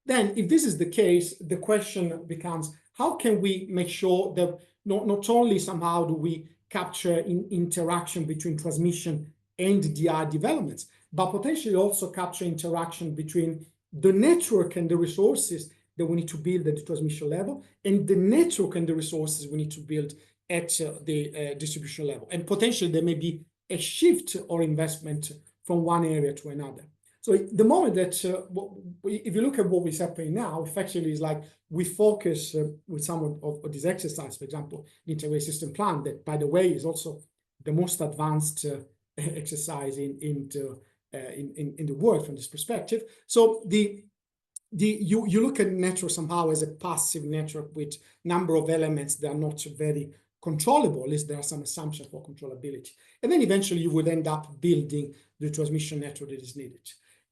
S5: Then, if this is the case, the question becomes, how can we make sure that not only somehow do we capture interaction between transmission and DR developments, but potentially also capture interaction between the network and the resources that we need to build at the transmission level, and the network and the resources we need to build at the distribution level. And potentially there may be a shift or investment from one area to another. So the moment that, if you look at what we're happening now, effectively is like we focus with some of this exercise, for example, the integrated system plan, that, by the way, is also the most advanced exercise in the world from this perspective. So you look at network somehow as a passive network with number of elements that are not very controllable. At least there are some assumptions for controllability. And then eventually you would end up building the transmission network that is needed.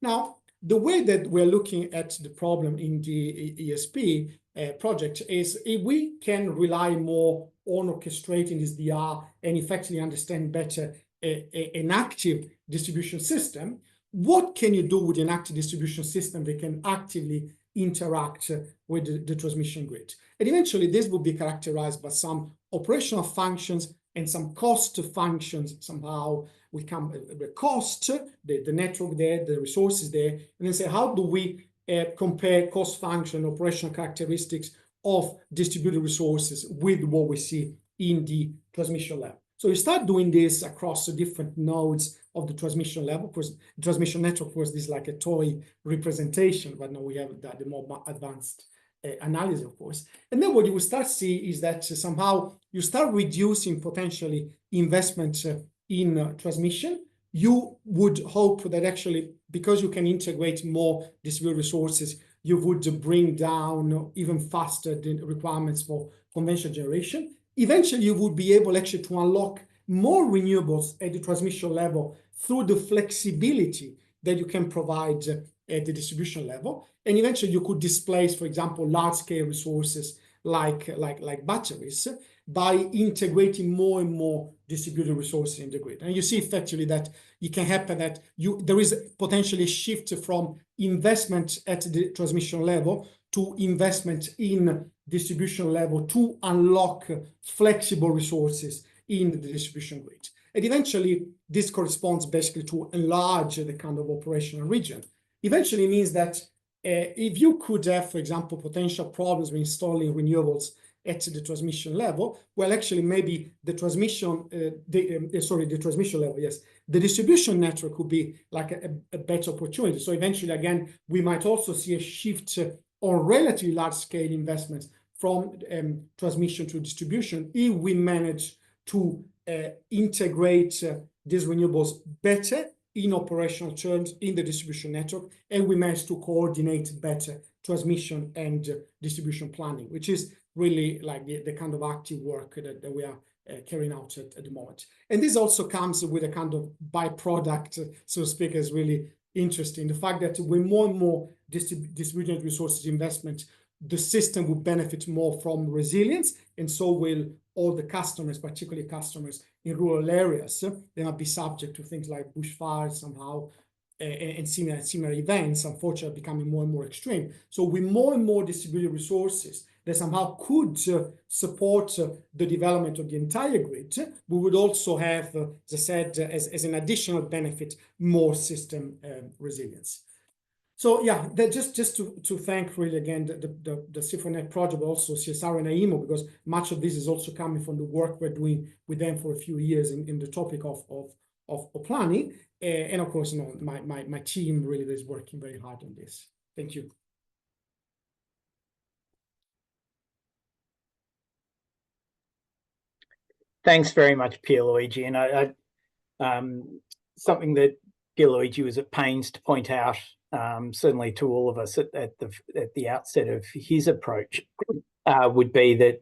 S5: Now, the way that we're looking at the problem in the ESP project is, if we can rely more on orchestrating this DR and effectively understand better an active distribution system, what can you do with an active distribution system that can actively interact with the transmission grid? And eventually this will be characterized by some operational functions and some cost functions. Somehow we come the cost, the network there, the resources there, and then say, how do we compare cost function, operational characteristics of distributed resources with what we see in the transmission level? So you start doing this across the different nodes of the transmission level. Of course, the transmission network, of course, this is like a toy representation, but now we have the more advanced analysis, of course. And then what you will start to see is that somehow you start reducing potentially investment in transmission. You would hope that actually, because you can integrate more distributed resources, you would bring down even faster the requirements for conventional generation. Eventually, you would be able actually to unlock more renewables at the transmission level through the flexibility that you can provide at the distribution level. And eventually, you could displace, for example, large-scale resources like batteries by integrating more and more distributed resources in the grid. And you see effectively that it can happen that there is potentially a shift from investment at the transmission level to investment in distribution level to unlock flexible resources in the distribution grid. And eventually, this corresponds basically to enlarge the kind of operational region. Eventually means that if you could have, for example, potential problems with installing renewables at the transmission level, well, actually, maybe the transmission, the transmission level, yes, the distribution network could be like a better opportunity. So eventually, again, we might also see a shift on relatively large-scale investments from transmission to distribution if we manage to integrate these renewables better in operational terms in the distribution network, and we manage to coordinate better transmission and distribution planning, which is really like the kind of active work that we are carrying out at the moment. And this also comes with a kind of byproduct, so to speak, is really interesting. The fact that with more and more distributed resources investment, the system will benefit more from resilience, and so will all the customers, particularly customers in rural areas. They might be subject to things like bushfires somehow, and similar events, unfortunately, becoming more and more extreme. So with more and more distributed resources that somehow could support the development of the entire grid, we would also have, as I said, as an additional benefit, more system resilience. So yeah, just to thank really again the CIFOR-NET project, but also CSR and AIMO, because much of this is also coming from the work we're doing with them for a few years in the topic of planning. And of course, you know, my team really is working very hard on this. Thank you.
S1: Thanks very much, Pierluigi. And something that Pierluigi was at pains to point out, certainly to all of us at the outset of his approach, would be that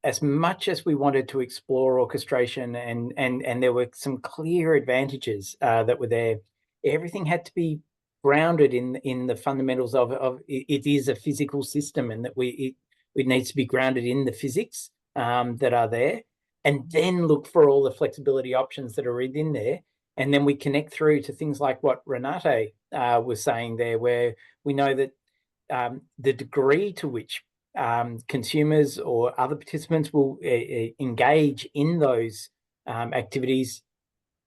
S1: as much as we wanted to explore orchestration and there were some clear advantages that were there, everything had to be grounded in the fundamentals of it is a physical system, and that it needs to be grounded in the physics that are there, and then look for all the flexibility options that are within there. And then we connect through to things like what Renate was saying there, where we know that the degree to which consumers or other participants will engage in those activities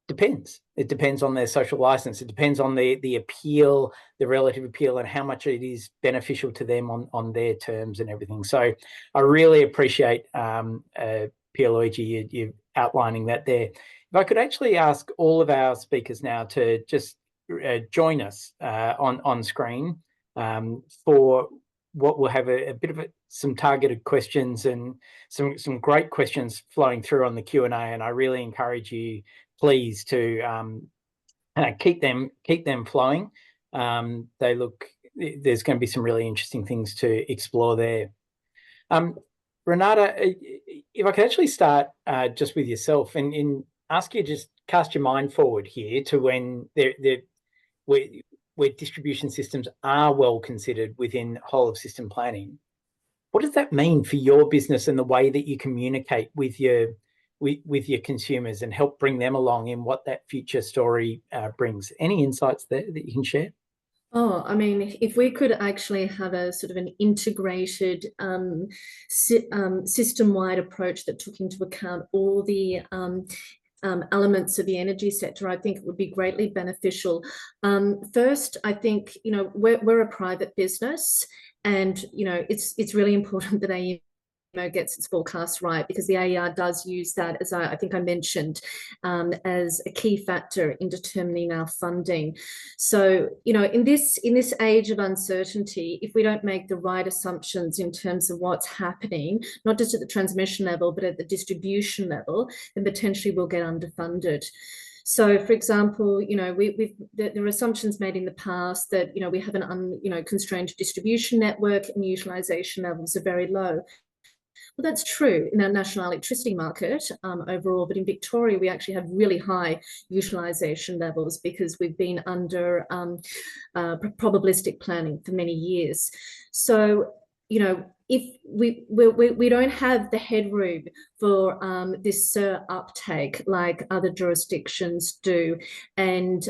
S1: depends. It depends on their social license. It depends on the appeal, the relative appeal, and how much it is beneficial to them on their terms and everything. So I really appreciate Pierluigi, you outlining that there. If I could actually ask all of our speakers now to just join us on screen for what will have a bit of some targeted questions and some great questions flowing through on the Q&A. And I really encourage you, please, to keep them flowing. There's going to be some really interesting things to explore there. Renata, if I could actually start just with yourself and ask you to just cast your mind forward here to when where distribution systems are well considered within whole of system planning. What does that mean for your business and the way that you communicate with your consumers and help bring them along in what that future story brings? Any insights there that you can share?
S4: Oh, I mean, if we could actually have a sort of an integrated system-wide approach that took into account all the elements of the energy sector, I think it would be greatly beneficial. First, I think, you know, we're a private business, and, you know, it's really important that AEMO gets its forecast right, because the AER does use that, as I think I mentioned, as a key factor in determining our funding. So, you know, in this age of uncertainty, if we don't make the right assumptions in terms of what's happening, not just at the transmission level, but at the distribution level, then potentially we'll get underfunded. So, for example, you know, there are assumptions made in the past that, you know, we have an constrained distribution network and utilization levels are very low. Well, that's true in our national electricity market overall, but in Victoria, we actually have really high utilisation levels because we've been under probabilistic planning for many years. So, you know, if we don't have the headroom for this uptake like other jurisdictions do, and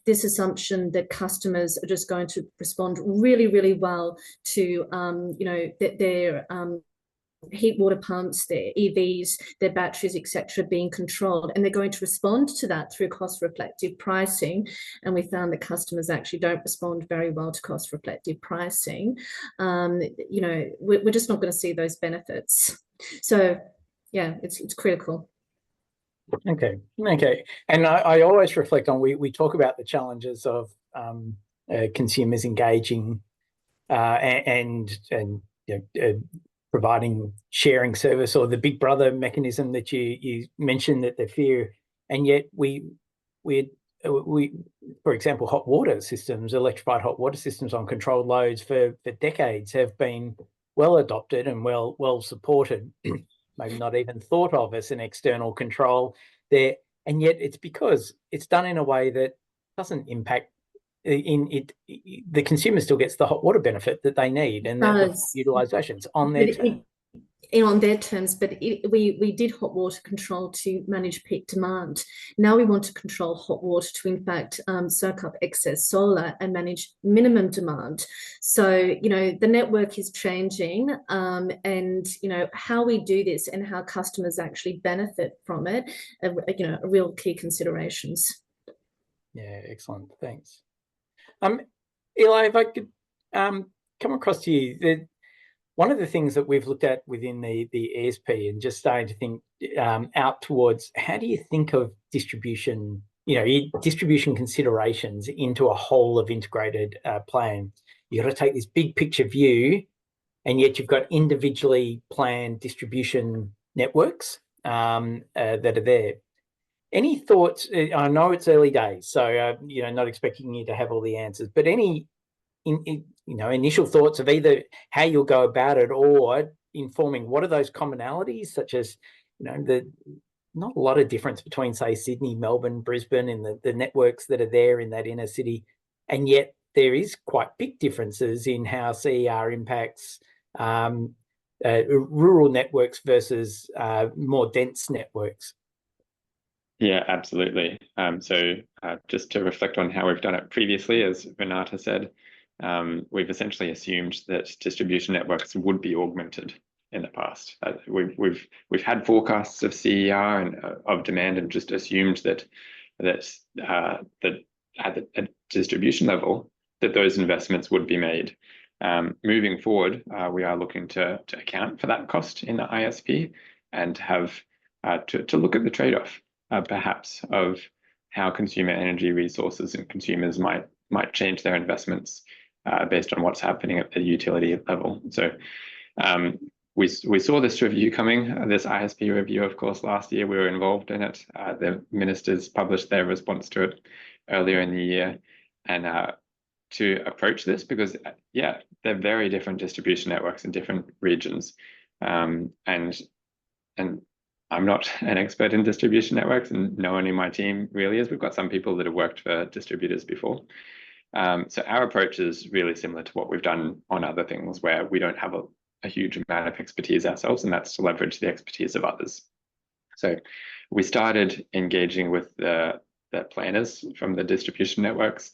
S4: this assumption that customers are just going to respond really, really well to, you know, their heat water pumps, their EVs, their batteries, etc., being controlled, and they're going to respond to that through cost reflective pricing. And we found that customers actually don't respond very well to cost reflective pricing. You know, we're just not going to see those benefits. So yeah, it's critical.
S1: Okay. And I always reflect on, we talk about the challenges of consumers engaging and you know, providing sharing service, or the big brother mechanism that you mentioned that they fear, and yet we for example, hot water systems, electrified hot water systems on controlled loads for decades have been well adopted and well supported. Maybe not even thought of as an external control there, and yet it's because it's done in a way that doesn't impact the consumer still gets the hot water benefit that they need, and the utilizations on their terms.
S4: On their terms, but we did hot water control to manage peak demand. Now we want to control hot water to, in fact, soak up excess solar and manage minimum demand. So, you know, the network is changing, and, you know, how we do this and how customers actually benefit from it, you know, are real key considerations.
S1: Yeah, excellent. Thanks. Eli, if I could come across to you, one of the things that we've looked at within the ESP, and just starting to think out towards, how do you think of distribution, you know, distribution considerations into a whole of integrated plan? You've got to take this big picture view, and yet you've got individually planned distribution networks that are there. Any thoughts? I know it's early days, so you know, not expecting you to have all the answers, but any you know, initial thoughts of either how you'll go about it, or informing what are those commonalities, such as, you know, not a lot of difference between, say, Sydney, Melbourne, Brisbane, and the networks that are there in that inner city, and yet there is quite big differences in how CER impacts rural networks versus more dense networks.
S3: Yeah, absolutely. So just to reflect on how we've done it previously, as Renata said, we've essentially assumed that distribution networks would be augmented in the past. We've had forecasts of CER and of demand, and just assumed that at the distribution level that those investments would be made. Moving forward, we are looking to account for that cost in the ISP, and have to look at the trade-off, perhaps, of how consumer energy resources and consumers might change their investments based on what's happening at the utility level. So we saw this review coming, this ISP review, of course, last year. We were involved in it. The ministers published their response to it earlier in the year. And to approach this, because, yeah, they're very different distribution networks in different regions. And I'm not an expert in distribution networks, and no one in my team really is. We've got some people that have worked for distributors before. So our approach is really similar to what we've done on other things, where we don't have a huge amount of expertise ourselves, and that's to leverage the expertise of others. So we started engaging with the planners from the distribution networks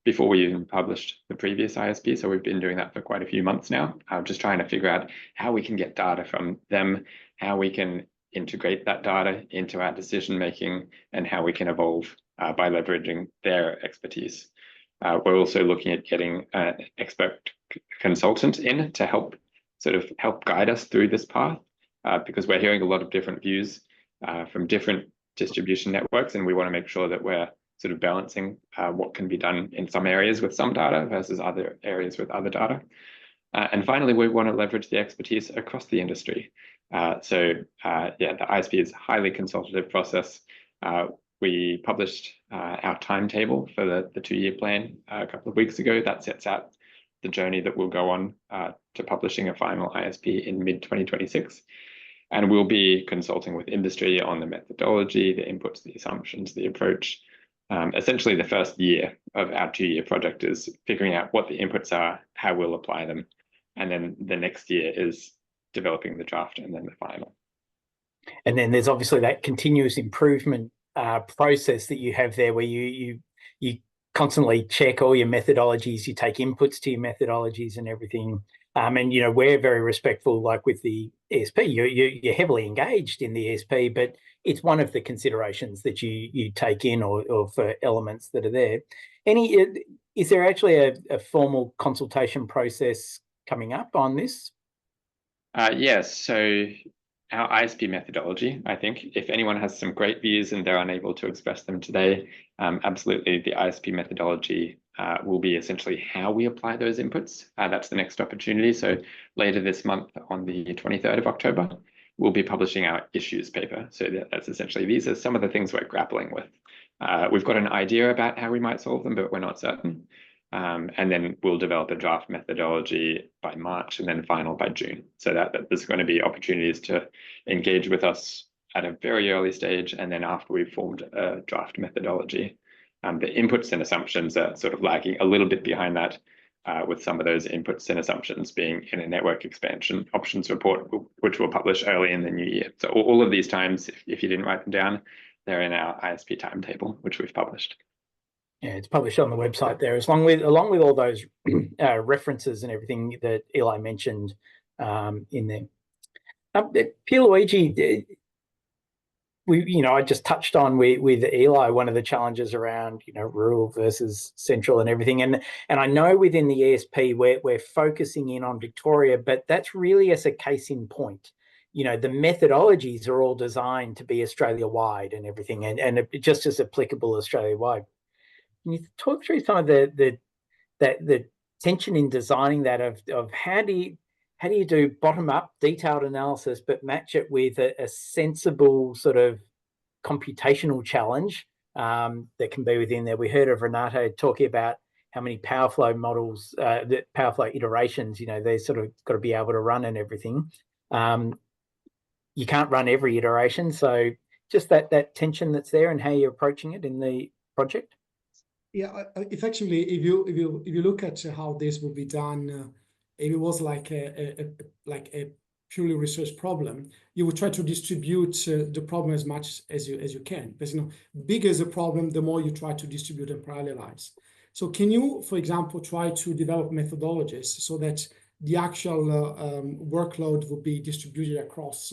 S3: before we even published the previous ISP. So we've been doing that for quite a few months now, just trying to figure out how we can get data from them, how we can integrate that data into our decision making, and how we can evolve by leveraging their expertise. We're also looking at getting an expert consultant in to help guide us through this path, because we're hearing a lot of different views from different distribution networks, and we want to make sure that we're sort of balancing what can be done in some areas with some data versus other areas with other data. And finally, we want to leverage the expertise across the industry. Yeah, the ISP is a highly consultative process. We published our timetable for the 2-year plan a couple of weeks ago. That sets out the journey that we'll go on to publishing a final ISP in mid-2026. And we'll be consulting with industry on the methodology, the inputs, the assumptions, the approach. Essentially, the first year of our 2-year project is figuring out what the inputs are, how we'll apply them. And then the next year is developing the draft, and then the final.
S1: And then there's obviously that continuous improvement process that you have there, where you constantly check all your methodologies, you take inputs to your methodologies and everything. And, you know, we're very respectful, like with the ESP. You're heavily engaged in the ESP, but it's one of the considerations that you take in, or for elements that are there. Is there actually a formal consultation process coming up on this?
S3: Yes, so our ISP methodology, I think, if anyone has some great views and they're unable to express them today, absolutely the ISP methodology will be essentially how we apply those inputs. That's the next opportunity. So later this month, on the 23rd of October, we'll be publishing our issues paper. So that's essentially, these are some of the things we're grappling with. We've got an idea about how we might solve them, but we're not certain. And then we'll develop a draft methodology by March and then final by June. So that there's going to be opportunities to engage with us at a very early stage, and then after we've formed a draft methodology. The inputs and assumptions are sort of lagging a little bit behind that, with some of those inputs and assumptions being in a network expansion options report, which we'll publish early in the new year. So all of these times, if you didn't write them down, they're in our ISP timetable, which we've published.
S1: Yeah, it's published on the website there, along with all those references and everything that Eli mentioned in there. Pierluigi, I just touched on with Eli one of the challenges around rural versus central and everything, and I know within the ESP we're focusing in on Victoria, but that's really as a case in point. The methodologies are all designed to be Australia wide and everything, and just as applicable Australia wide. Can you talk through some of the tension in designing that of how do you do bottom up detailed analysis but match it with a sensible sort of computational challenge that can be within there? We heard of Renato talking about how many Powerflow models, the Powerflow iterations, they sort of got to be able to run and everything. You can't run every iteration, so just that tension that's there and how you're approaching it in the project.
S5: Yeah, effectively, if you look at how this will be done, if it was like a purely research problem, you would try to distribute the problem as much as you can. Because bigger is a problem, the more you try to distribute and parallelize. So can you, for example, try to develop methodologies so that the actual workload will be distributed across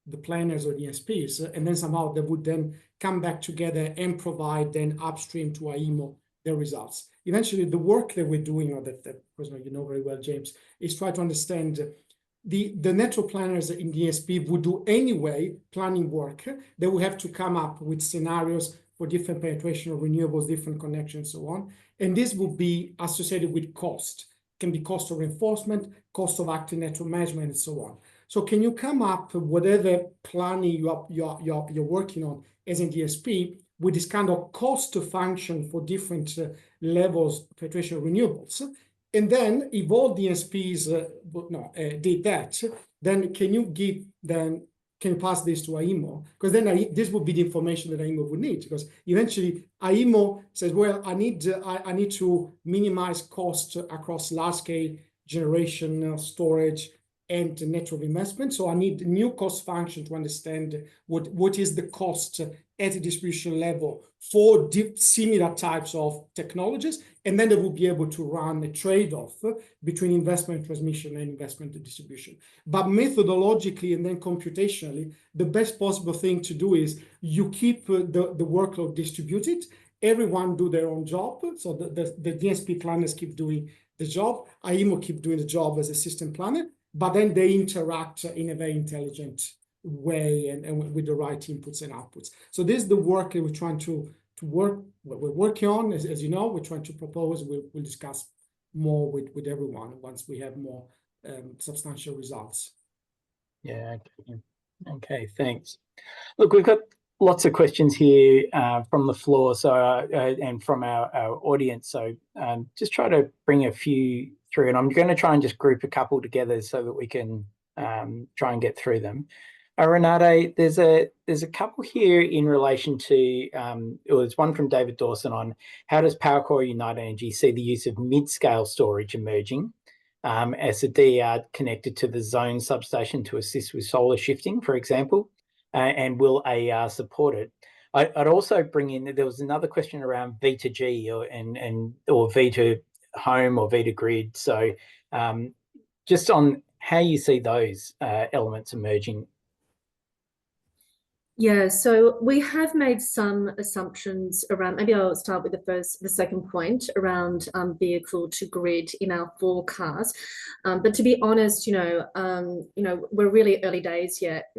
S5: the planners or the ESPs, and then somehow they would then come back together and provide then upstream to AEMO the results. Eventually, the work that we're doing, or that you know very well, James, is try to understand the network planners in the ESP would do anyway planning work. They will have to come up with scenarios for different penetration of renewables, different connections, so on. And this will be associated with cost. It can be cost of reinforcement, cost of active network management, and so on. So can you come up with whatever planning you're working on as an DSP with this kind of cost function for different levels of penetration of renewables? And then if all DSPs did that, then can you pass this to AEMO? Because then this would be the information that AEMO would need, because eventually AEMO says, well, I need to minimize cost across large-scale generation, storage, and network investment. So I need a new cost function to understand what is the cost at a distribution level for similar types of technologies. And then they will be able to run a trade-off between investment transmission and investment distribution. But methodologically and then computationally, the best possible thing to do is you keep the workload distributed, everyone do their own job. So the DSP planners keep doing the job, AEMO keep doing the job as a system planner, but then they interact in a very intelligent way and with the right inputs and outputs. So this is the work that we're trying to work, what we're working on. As you know, we're trying to propose, we'll discuss more with everyone once we have more substantial results.
S1: Yeah, okay, thanks. Look, we've got lots of questions here from the floor, so and from our audience. So just try to bring a few through, and I'm going to try and just group a couple together so that we can try and get through them. Renate, there's a couple here in relation to, there's one from David Dawson on how does Powercore United Energy see the use of mid-scale storage emerging as a DER connected to the zone substation to assist with solar shifting, for example, and will AER support it? I'd also bring in, there was another question around V2G or V2 home or V2 grid. So just on how you see those elements emerging.
S4: Yeah, so we have made some assumptions around, maybe I'll start with the second point around vehicle to grid in our forecast. But to be honest, we're really early days yet,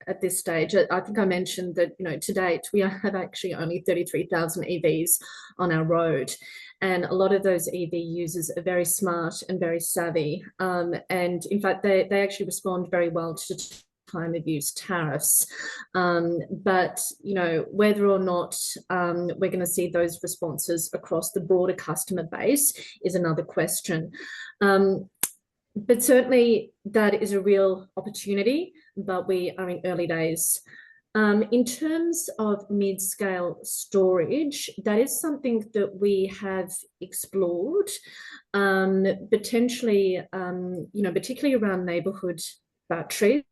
S4: at this stage. I think I mentioned that, to date, we have actually only 33,000 EVs on our road. And a lot of those EV users are very smart and very savvy. And in fact, they actually respond very well to time of use tariffs, but whether or not we're going to see those responses across the broader customer base is another question. But certainly that is a real opportunity, but we are in early days. In terms of mid-scale storage, that is something that we have explored, potentially, particularly around neighbourhood batteries.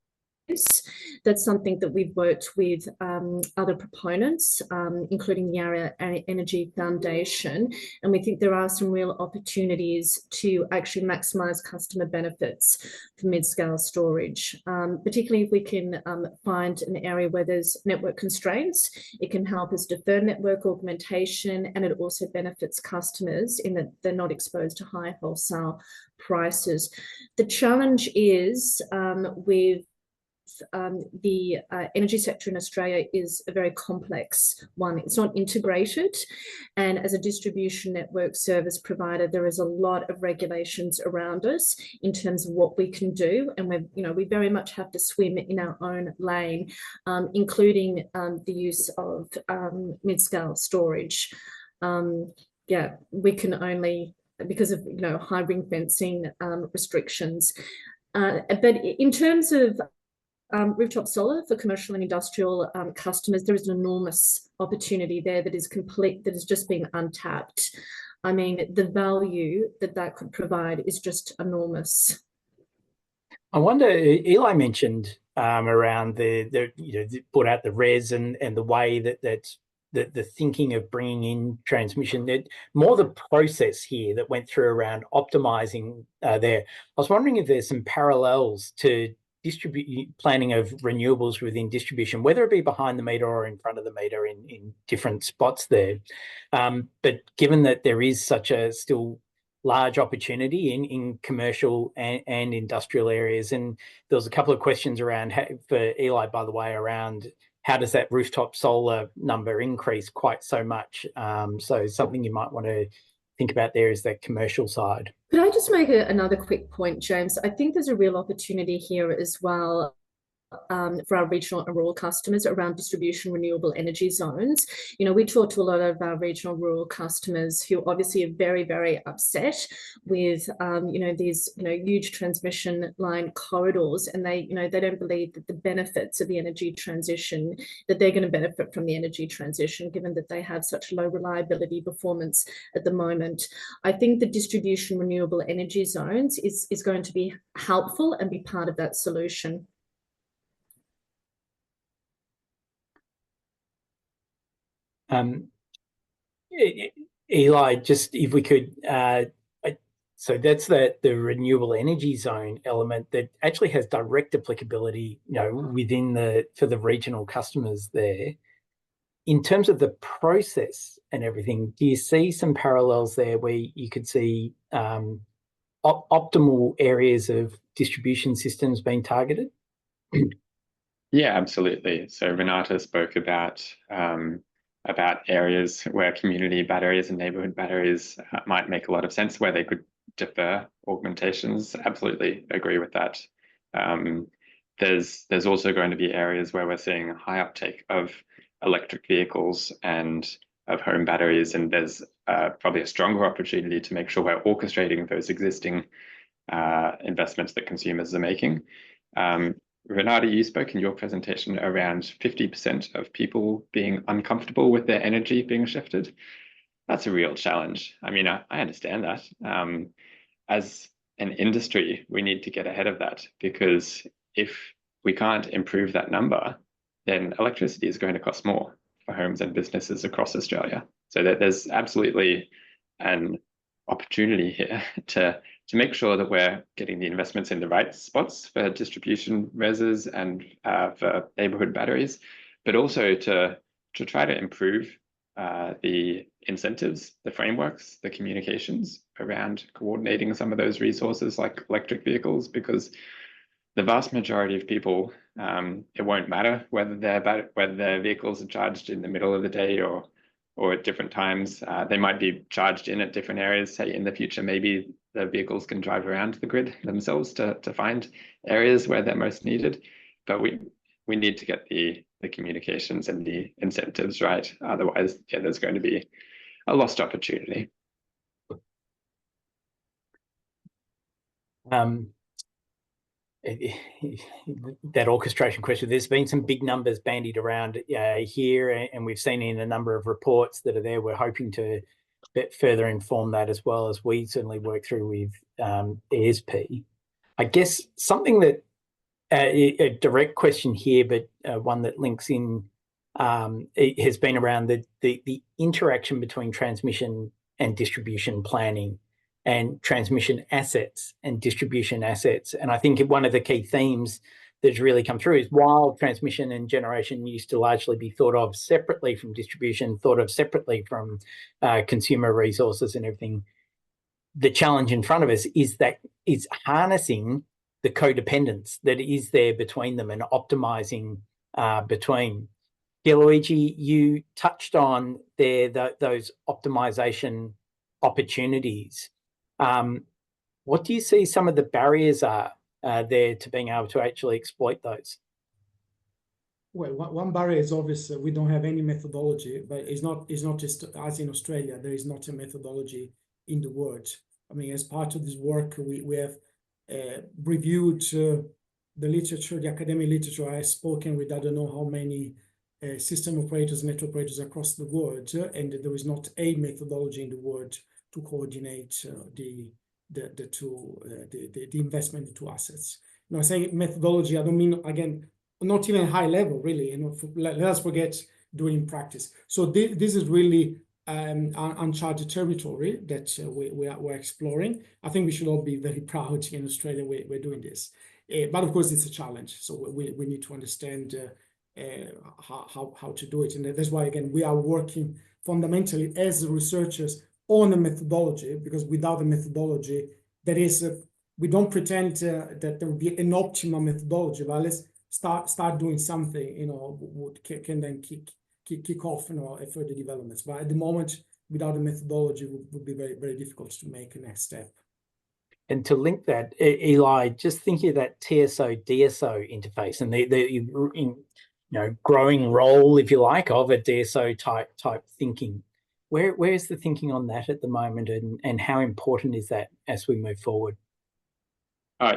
S4: That's something that we've worked with other proponents, including the Area Energy Foundation, and we think there are some real opportunities to actually maximise customer benefits for mid-scale storage, particularly if we can find an area where there's network constraints. It can help us defer network augmentation, and it also benefits customers in that they're not exposed to high wholesale prices. The challenge is with the energy sector in Australia is a very complex one. It's not integrated, and as a distribution network service provider, there is a lot of regulations around us in terms of what we can do, and we very much have to swim in our own lane, including the use of mid-scale storage. We can only, because of high ring fencing restrictions, but in terms of rooftop solar for commercial and industrial customers, there is an enormous opportunity there that is just being untapped. I mean, the value that could provide is just enormous.
S1: I wonder, Eli mentioned around put out the res and the way that the thinking of bringing in transmission, that more the process here that went through around optimizing there. I was wondering if there's some parallels to planning of renewables within distribution, whether it be behind the meter or in front of the meter in different spots there. But given that there is such a still large opportunity in commercial and industrial areas, and there was a couple of questions around for Eli, by the way, around how does that rooftop solar number increase quite so much? So something you might want to think about there is that commercial side.
S4: Could I just make another quick point, James? I think there's a real opportunity here as well for our regional and rural customers around distribution renewable energy zones. We talk to a lot of our regional rural customers who obviously are very, very upset with these huge transmission line corridors, and they don't believe that the benefits of the energy transition, that they're going to benefit from the energy transition, given that they have such low reliability performance at the moment. I think the distribution renewable energy zones is going to be helpful and be part of that solution.
S1: Eli, just if we could, so that's the renewable energy zone element that actually has direct applicability, within for the regional customers there. In terms of the process and everything, do you see some parallels there where you could see optimal areas of distribution systems being targeted?
S3: Yeah, absolutely. So Renata spoke about areas where community batteries and neighborhood batteries might make a lot of sense, where they could defer augmentations. Absolutely agree with that. There's also going to be areas where we're seeing a high uptake of electric vehicles and of home batteries, and there's probably a stronger opportunity to make sure we're orchestrating those existing investments that consumers are making. Renata, you spoke in your presentation around 50% of people being uncomfortable with their energy being shifted. That's a real challenge. I mean, I understand that. As an industry, we need to get ahead of that, because if we can't improve that number, then electricity is going to cost more for homes and businesses across Australia. So there's absolutely an opportunity here to to make sure that we're getting the investments in the right spots for distribution reses and for neighborhood batteries, but also to try to improve the incentives, the frameworks, the communications around coordinating some of those resources like electric vehicles, because the vast majority of people, it won't matter whether their vehicles are charged in the middle of the day or at different times. They might be charged in at different areas. Say in the future, maybe the vehicles can drive around the grid themselves to find areas where they're most needed. But we need to get the communications and the incentives right. Otherwise, yeah, there's going to be a lost opportunity.
S1: That orchestration question, there's been some big numbers bandied around here, and we've seen in a number of reports that are there. We're hoping to further inform that as well as we certainly work through with ESP. I guess something that a direct question here, but one that links in, it has been around the interaction between transmission and distribution planning and transmission assets and distribution assets. And I think one of the key themes that's really come through is while transmission and generation used to largely be thought of separately from distribution, thought of separately from consumer resources and everything, the challenge in front of us is that it's harnessing the codependence that is there between them and optimizing between. Pierluigi, you touched on there those optimization opportunities. What do you see some of the barriers are there to being able to actually exploit those?
S5: Well, one barrier is obvious. We don't have any methodology, but it's not just as in Australia. There is not a methodology in the world. I mean, as part of this work, we have reviewed the literature, the academic literature. I have spoken with I don't know how many system operators, network operators across the world, and there is not a methodology in the world to coordinate the investment in two assets. Now, saying methodology, I don't mean, again, not even high level, really. You know, let us forget doing practice. So this is really uncharted territory that we're exploring. I think we should all be very proud in Australia we're doing this. But of course, it's a challenge. So we need to understand how to do it. And that's why, again, we are working fundamentally as researchers on a methodology, because without a methodology, there is we don't pretend that there will be an optimal methodology, but let's start doing something, you know, can then kick off, you know, further developments. But at the moment, without a methodology, would be very, very difficult to make a next step.
S1: And to link that, Eli, just thinking of that TSO-DSO interface and the growing role, if you like, of a DSO type thinking. Where's the thinking on that at the moment, and how important is that as we move forward?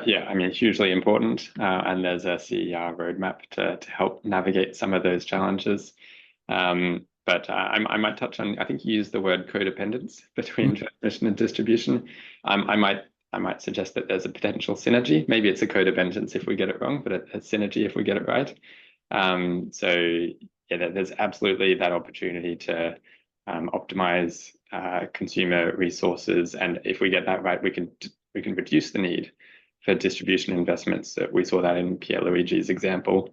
S3: Yeah, I mean, hugely important, and there's a CER roadmap to help navigate some of those challenges. But I might touch on, I think you used the word codependence between transmission and distribution. I might suggest that there's a potential synergy. Maybe it's a codependence if we get it wrong, but a synergy if we get it right. So yeah, there's absolutely that opportunity to optimize consumer resources, and if we get that right, we can reduce the need for distribution investments. We saw that in Pierluigi's example.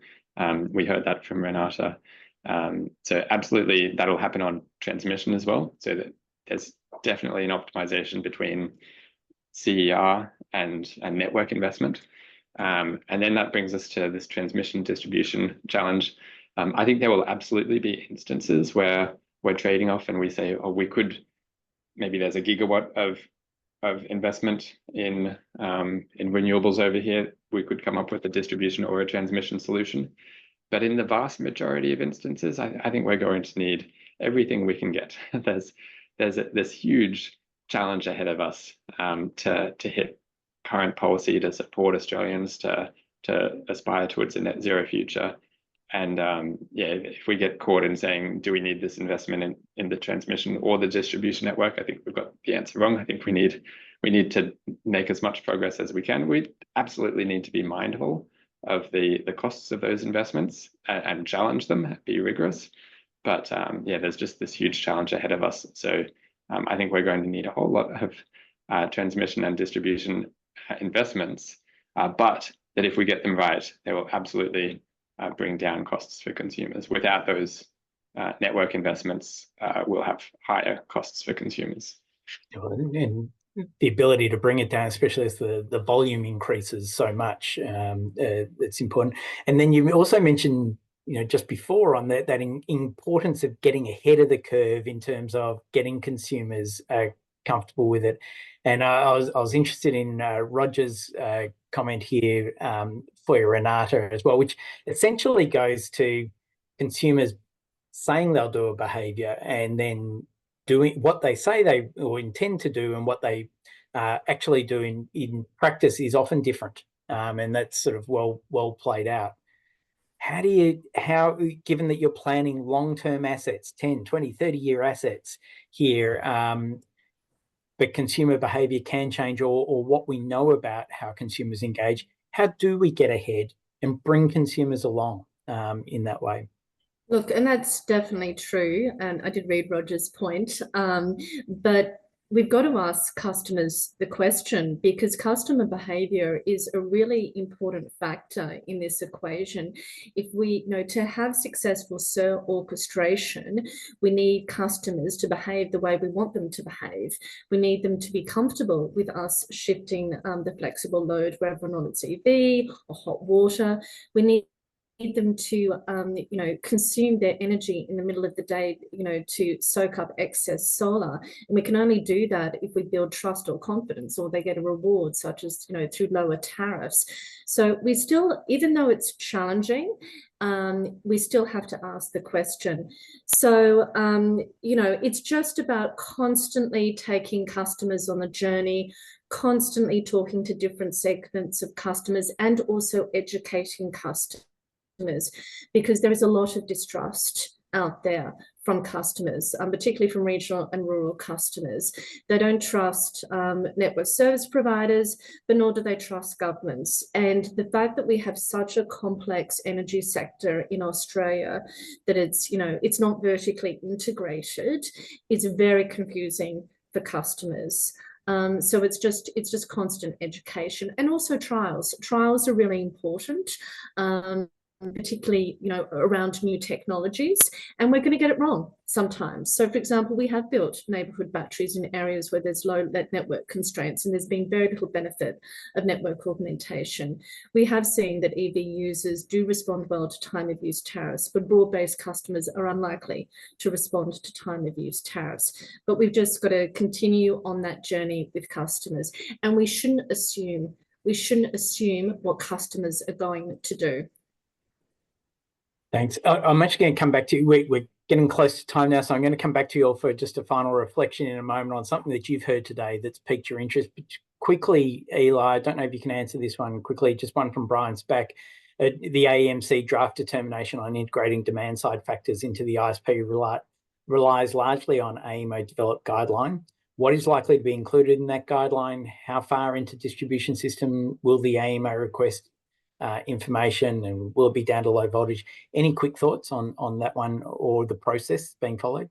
S3: We heard that from Renata. So absolutely, that'll happen on transmission as well. So that there's definitely an optimization between CER and network investment. And then that brings us to this transmission distribution challenge. I think there will absolutely be instances where we're trading off and we say, oh, maybe there's a gigawatt of investment in renewables over here. We could come up with a distribution or a transmission solution. But in the vast majority of instances, I think we're going to need everything we can get. There's this huge challenge ahead of us to hit current policy to support Australians to aspire towards a net zero future. And yeah, if we get caught in saying, do we need this investment in the transmission or the distribution network, I think we've got the answer wrong. I think we need to make as much progress as we can. We absolutely need to be mindful of the costs of those investments and challenge them, be rigorous. But yeah, there's just this huge challenge ahead of us. So I think we're going to need a whole lot transmission and distribution investments, but that if we get them right, they will absolutely bring down costs for consumers. Without those network investments, we'll have higher costs for consumers.
S1: And the ability to bring it down, especially as the volume increases so much, it's important. And then you also mentioned, just before on that importance of getting ahead of the curve in terms of getting consumers comfortable with it. And I was interested in Roger's comment here for Renata as well, which essentially goes to consumers saying they'll do a behaviour and then doing what they say they or intend to do, and what they actually do in practice is often different, and that's sort of well played out. How, given that you're planning long-term assets, 10, 20, 30-year assets here, but consumer behaviour can change, or what we know about how consumers engage, how do we get ahead and bring consumers along in that way?
S4: Look, and that's definitely true. And I did read Roger's point, but we've got to ask customers the question, because customer behavior is a really important factor in this equation. If we know to have successful orchestration, we need customers to behave the way we want them to behave. We need them to be comfortable with us shifting the flexible load, whether or not it's EV or hot water. We need them to consume their energy in the middle of the day, to soak up excess solar. And we can only do that if we build trust or confidence, or they get a reward, such as through lower tariffs. So we still, even though it's challenging, we still have to ask the question. So it's just about constantly taking customers on the journey, constantly talking to different segments of customers, and also educating customers, because there is a lot of distrust out there from customers, particularly from regional and rural customers. They don't trust network service providers, but nor do they trust governments. And the fact that we have such a complex energy sector in Australia, that it's not vertically integrated, is very confusing for customers. So it's just constant education, and also trials. Trials are really important. Particularly, around new technologies, and we're going to get it wrong sometimes. So, for example, we have built neighbourhood batteries in areas where there's low network constraints, and there's been very little benefit of network augmentation. We have seen that EV users do respond well to time of use tariffs, but broad-based customers are unlikely to respond to time of use tariffs. But we've just got to continue on that journey with customers, and we shouldn't assume what customers are going to do.
S1: Thanks. I'm actually going to come back to you. We're getting close to time now, so I'm going to come back to you all for just a final reflection in a moment on something that you've heard today that's piqued your interest. But quickly, Eli, I don't know if you can answer this one quickly, just one from Brian Spack. The AEMC draft determination on integrating demand-side factors into the ISP relies largely on AEMO-developed guideline. What is likely to be included in that guideline? How far into distribution system will the AEMO request information, and will it be down to low voltage? Any quick thoughts on that one, or the process being followed?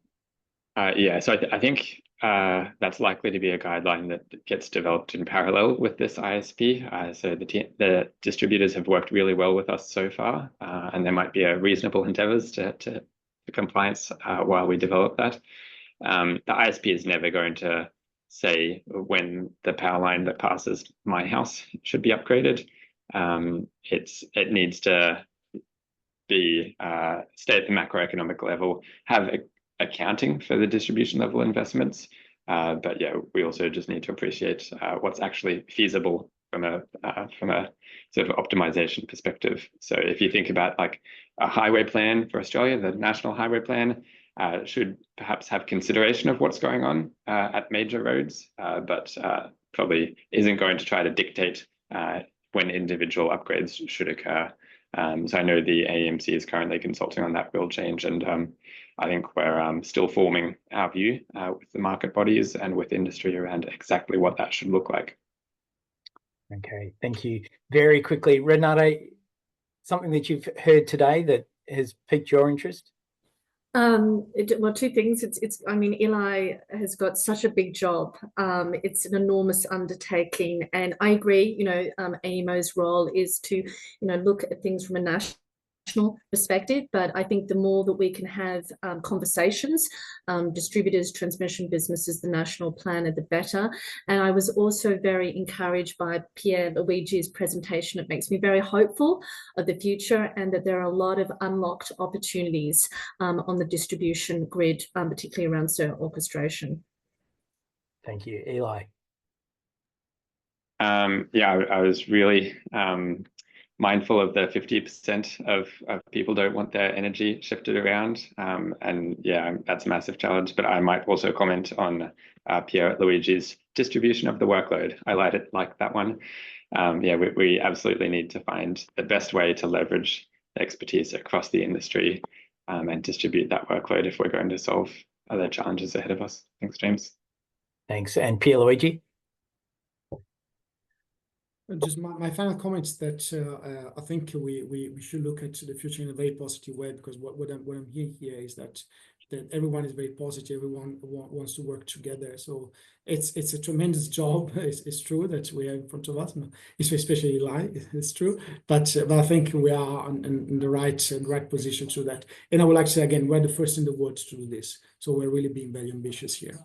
S3: Yeah, so I think that's likely to be a guideline that gets developed in parallel with this ISP. So the distributors have worked really well with us so far, and there might be a reasonable endeavours to compliance while we develop that. The ISP is never going to say when the power line that passes my house should be upgraded. It needs to be stay at the macroeconomic level, have accounting for the distribution level investments, but yeah, we also just need to appreciate what's actually feasible from a sort of optimization perspective. So if you think about like a highway plan for Australia, the National Highway Plan should perhaps have consideration of what's going on at major roads, but probably isn't going to try to dictate when individual upgrades should occur. So I know the AEMC is currently consulting on that rule change, and I think we're still forming our view with the market bodies and with industry around exactly what that should look like.
S1: Okay, thank you. Very quickly, Renata, something that you've heard today that has piqued your interest?
S4: Well, two things. I mean, Eli has got such a big job. It's an enormous undertaking, and I agree. AEMO's role is to, look at things from a national perspective, but I think the more that we can have conversations, distributors, transmission businesses, the national planner, the better. And I was also very encouraged by Pierre Luigi's presentation. It makes me very hopeful of the future, and that there are a lot of unlocked opportunities on the distribution grid, particularly around cert orchestration.
S1: Thank you, Eli.
S3: Yeah, I was really mindful of the 50% of people don't want their energy shifted around. And yeah, that's a massive challenge. But I might also comment on Pierre Luigi's distribution of the workload. I like that one. Yeah, we absolutely need to find the best way to leverage expertise across the industry and distribute that workload if we're going to solve other challenges ahead of us. Thanks, James.
S1: Thanks. And Pierre Luigi?
S5: Just my final comment is that I think we should look at the future in a very positive way, because what I'm hearing here is that everyone is very positive, everyone wants to work together. So it's a tremendous job. It's true that we have in front of us, especially Eli. It's true, but I think we are in the right position to do that. And I would like to say again, we're the first in the world to do this, so we're really being very ambitious here.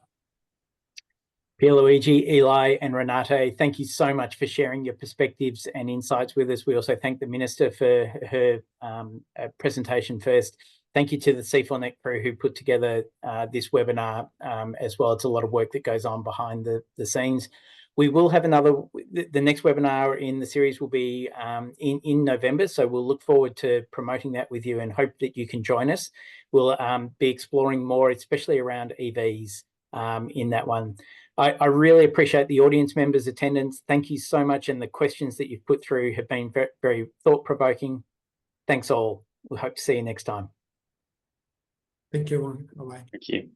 S1: Pierluigi, Eli, and Renate, thank you so much for sharing your perspectives and insights with us. We also thank the Minister for her presentation first. Thank you to the C4Net crew who put together this webinar as well. It's a lot of work that goes on behind the scenes. We will have the next webinar in the series will be in November, so we'll look forward to promoting that with you and hope that you can join us. We'll be exploring more, especially around EVs in that one. I really appreciate the audience members' attendance. Thank you so much, and the questions that you've put through have been very, very thought-provoking. Thanks all. We hope to see you next time.
S5: Thank you, everyone. Bye-bye.
S3: Thank you.